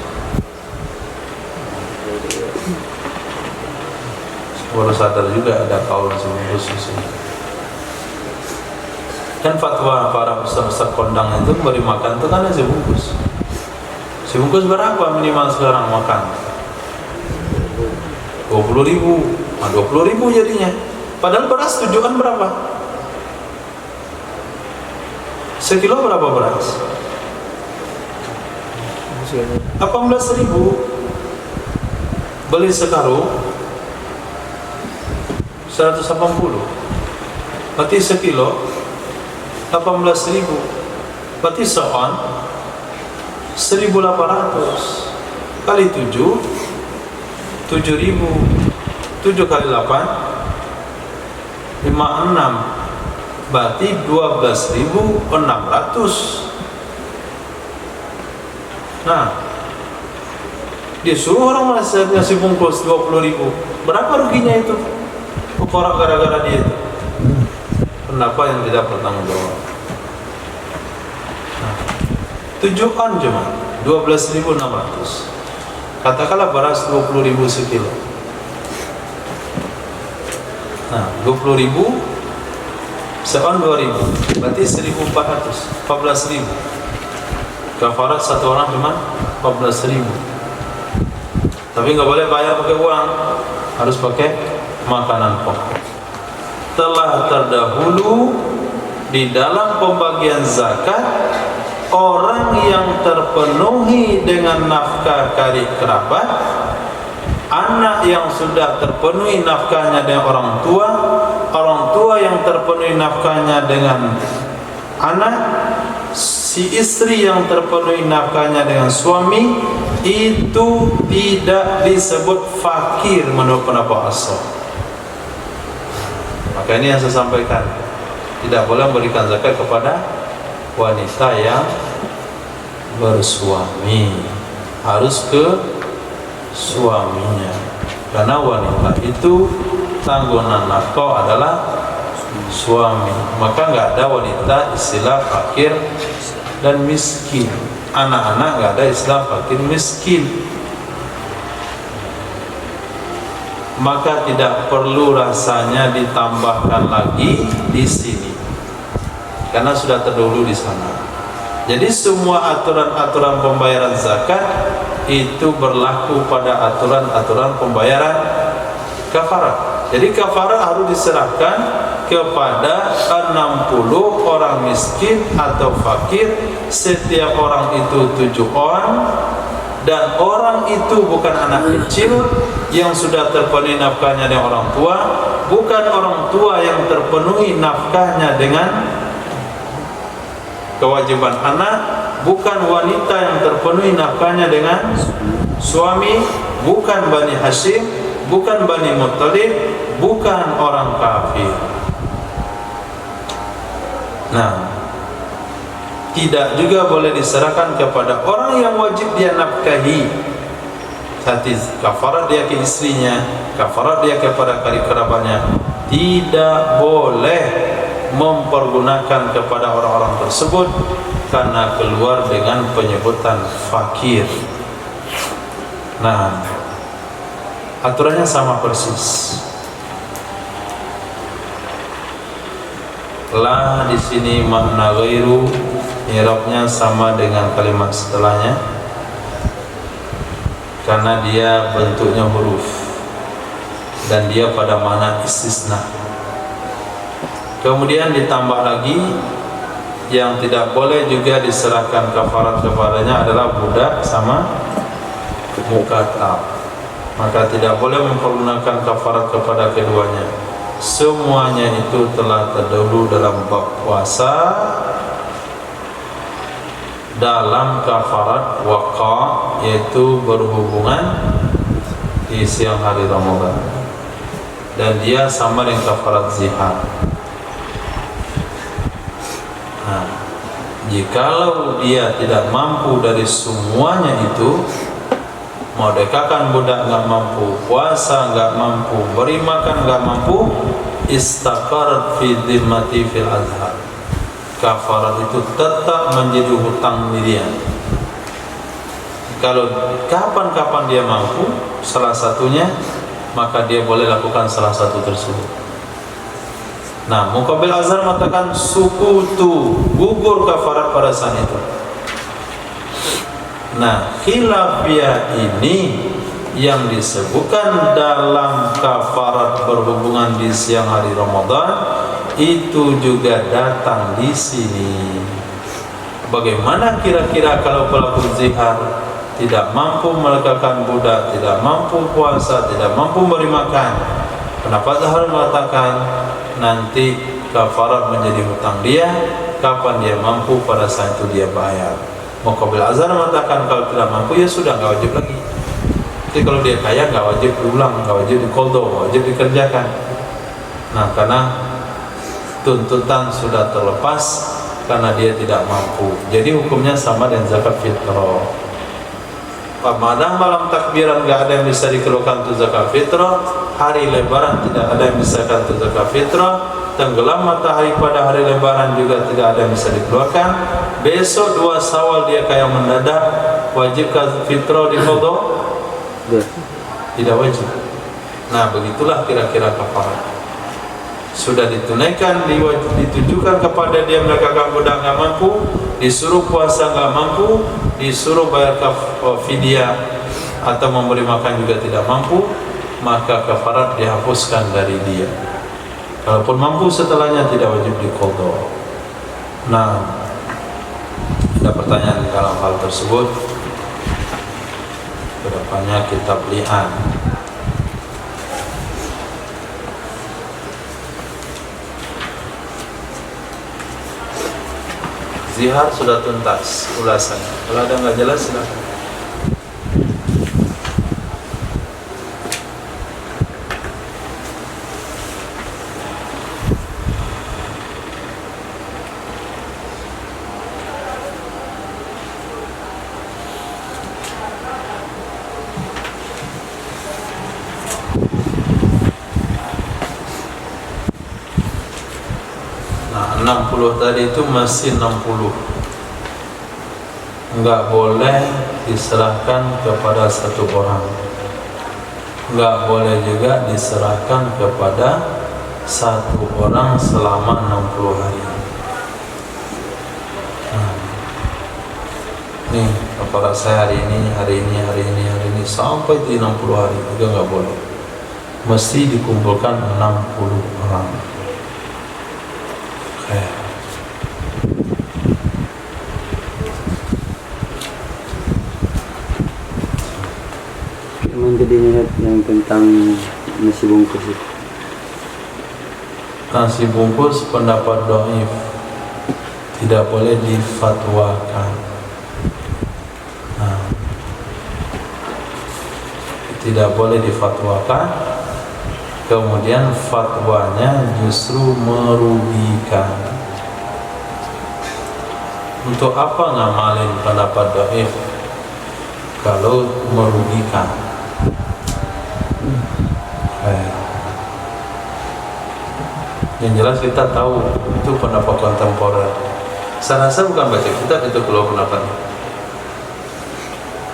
A: Baru sadar juga ada kaul nasi bungkus di sini. Kan fatwa para besar-besar kondang itu beri makan itu kan nasi bungkus. Nasi bungkus berapa minimal sekarang makan? 20.000. Nah, 20.000 jadinya. Padahal beras tujuan berapa? Sekilo berapa beras? 18.000. Beli sekarung 180. Berarti sekilo 18.000. Berarti seon 1.800 kali 7 7.000. 7 kali 8 56. Berarti 12.600. Nah, disuruh orang nasi bungkus 20.000. Berapa ruginya itu? Pokoknya gara-gara dia itu. Kenapa yang tidak bertanggung jawab? Nah, 7 on cuma 12.600. Katakanlah beras 20.000 sekilo. Nah, 20.000 seon 2.000. Berarti 1.400. 14.000. Kafarat satu orang cuma 14.000. Tapi nggak boleh bayar pakai uang, harus pakai makanan pokok. Telah terdahulu di dalam pembagian zakat orang yang terpenuhi dengan nafkah karib kerabat, anak yang sudah terpenuhi nafkahnya dengan orang tua yang terpenuhi nafkahnya dengan anak, si istri yang terpenuhi nafkahnya dengan suami, itu tidak disebut fakir menurut pendapat asal. Maka ini yang saya sampaikan, tidak boleh memberikan zakat kepada wanita yang bersuami, harus ke suaminya, karena wanita itu tanggungan nafkah adalah suami. Maka nggak ada wanita istilah fakir dan miskin. Anak-anak nggak ada istilah fakir miskin. Maka tidak perlu rasanya ditambahkan lagi di sini, karena sudah terdahulu di sana. Jadi semua aturan-aturan pembayaran zakat itu berlaku pada aturan-aturan pembayaran kafarah. Jadi kafarah harus diserahkan kepada 60 orang miskin atau fakir. Setiap orang itu 7 on, dan orang itu bukan anak kecil yang sudah terpenuhi nafkahnya dengan orang tua, bukan orang tua yang terpenuhi nafkahnya dengan kewajiban anak, bukan wanita yang terpenuhi nafkahnya dengan suami, bukan Bani Hashim, bukan Bani Muttalib, bukan orang kafir. Nah, tidak juga boleh diserahkan kepada orang yang wajib dia nafkahi. Tadi kafarat dia ke istrinya, kafarat dia kepada karib kerabatnya. Tidak boleh mempergunakan kepada orang-orang tersebut karena keluar dengan penyebutan fakir. Nah, aturannya sama persis. La di sini makna ghairu, i'rabnya sama dengan kalimat setelahnya karena dia bentuknya huruf dan dia pada makna istisna. Kemudian ditambah lagi yang tidak boleh juga diserahkan kafarat kepadanya adalah budak sama mukatab. Maka tidak boleh mempergunakan kafarat kepada keduanya. Semuanya itu telah terdahulu dalam bab puasa dalam kafarat waqa, yaitu berhubungan di siang hari Ramadan, dan dia sama dengan kafarat zihar. Nah, jikalau dia tidak mampu dari semuanya itu, merdekakan budak nggak mampu, puasa nggak mampu, beri makan nggak mampu, istaqarat fi dhimmati fil azhar, kafarat itu tetap menjadi hutang dia. Kalau kapan-kapan dia mampu salah satunya, maka dia boleh lakukan salah satu tersebut. Nah, Muqabil Azhar mengatakan sukutu, gugur kafarat pada saat itu. Nah, khilafiyah ini yang disebutkan dalam kafarat berhubungan di siang hari Ramadan itu juga datang di sini. Bagaimana kira-kira kalau pelaku zihar tidak mampu melegakan budak, tidak mampu puasa, tidak mampu beri makan? Pendapat Zahar mengatakan nanti kafarat menjadi hutang dia. Kapan dia mampu, pada saat itu dia bayar. Muqabil Azhar mengatakan kalau tidak mampu ya sudah, nggak wajib lagi. Jadi kalau dia kaya nggak wajib diulang, nggak wajib diqadha, nggak wajib dikerjakan. Nah, karena tuntutan sudah terlepas karena dia tidak mampu. Jadi hukumnya sama dengan zakat fitrah. Padahal malam takbiran nggak ada yang bisa dikeluarkan untuk zakat fitrah, hari lebaran tidak ada yang bisa dikeluarkan untuk zakat fitrah, tenggelam matahari pada hari lebaran juga tidak ada yang bisa dikeluarkan. Besok 2 Syawal dia kayak mendadak, wajibkah fitrah diqadha? Tidak wajib. Nah, begitulah kira-kira kafarat. Sudah ditunaikan, ditujukan kepada dia melegakan budak nggak mampu, disuruh puasa nggak mampu, disuruh bayar fidyah atau memberi makan juga tidak mampu, maka kafarat dihapuskan dari dia. Kalaupun mampu setelahnya tidak wajib diqadha. Nah, ada pertanyaan dalam hal tersebut. Kedepannya kitab li'an. Zihar sudah tuntas ulasannya. Kalau ada nggak jelas silakan. Nah, 60 tadi itu masih 60. Enggak boleh diserahkan kepada satu orang, enggak boleh juga diserahkan kepada satu orang selama 60 hari. Nah, nih kepada saya hari ini sampai di 60 hari juga enggak boleh. Mesti dikumpulkan 60 orang.
C: Jadi yang tentang nasi bungkus itu.
A: Nasi bungkus pendapat dhaif, tidak boleh difatwakan. Nah, tidak boleh difatwakan. Kemudian fatwanya justru merugikan. Untuk apa ngamalin pendapat dhaif kalau merugikan? Yang jelas kita tahu itu pendapat kontemporer. Saya rasa bukan baca kitab itu keluar pendapatnya.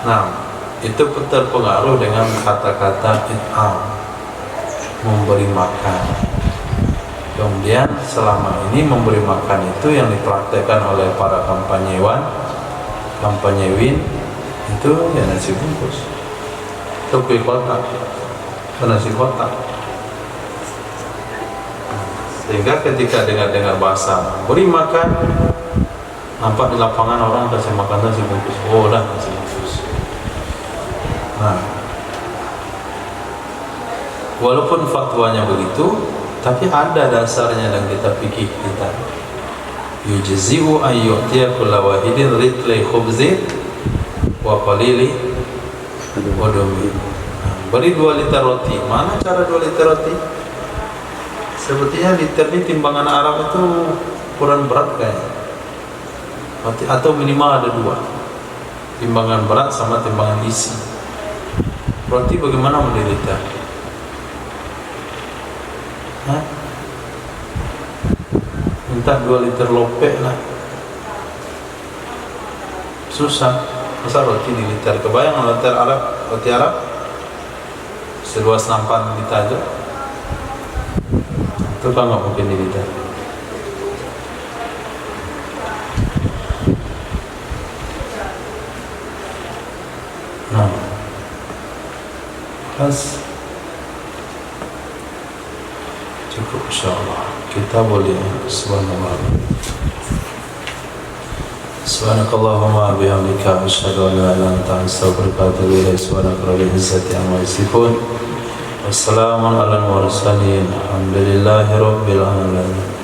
A: Nah, itu terpengaruh dengan kata-kata it'am, memberi makan. Kemudian selama ini memberi makan itu yang dipraktekkan oleh para kampanyewin itu ya nasi bungkus, topi kotak, nasi kotak. Sehingga ketika dengar bahasa beri makan, nampak di lapangan orang kasih makan nasi bungkus. Oh, dah nasi bungkus. Nah, walaupun fatwanya begitu, tapi ada dasarnya dalam kitab fikih kita. yujzi'u an yu'tiya kulla wahidin ritli khubzin wa qalili udumi. Beri 2 liter roti. Mana cara 2 liter roti? Sebetulnya liter ini timbangan Arab itu kurang berat kayaknya. Atau minimal ada 2. Timbangan berat sama timbangan isi. Roti bagaimana beli liter? Hah? Minta 2 liter lope lah. Susah. Masa roti di liter? Kebayang liter Arab, roti Arab seluas nampan kita aja. Itu kan nggak mungkin di liter. Nah, pas cukup insyaallah. Kita boleh subhanallah. Subhanakallahumma bihamdika asyhadu an la ilaha illa anta astaghfiruka wa atubu ilaik. Subhanaka rabbil izzati amma yasifun. Wassalamun alal mursalin. Alhamdulillahi rabbil alamin.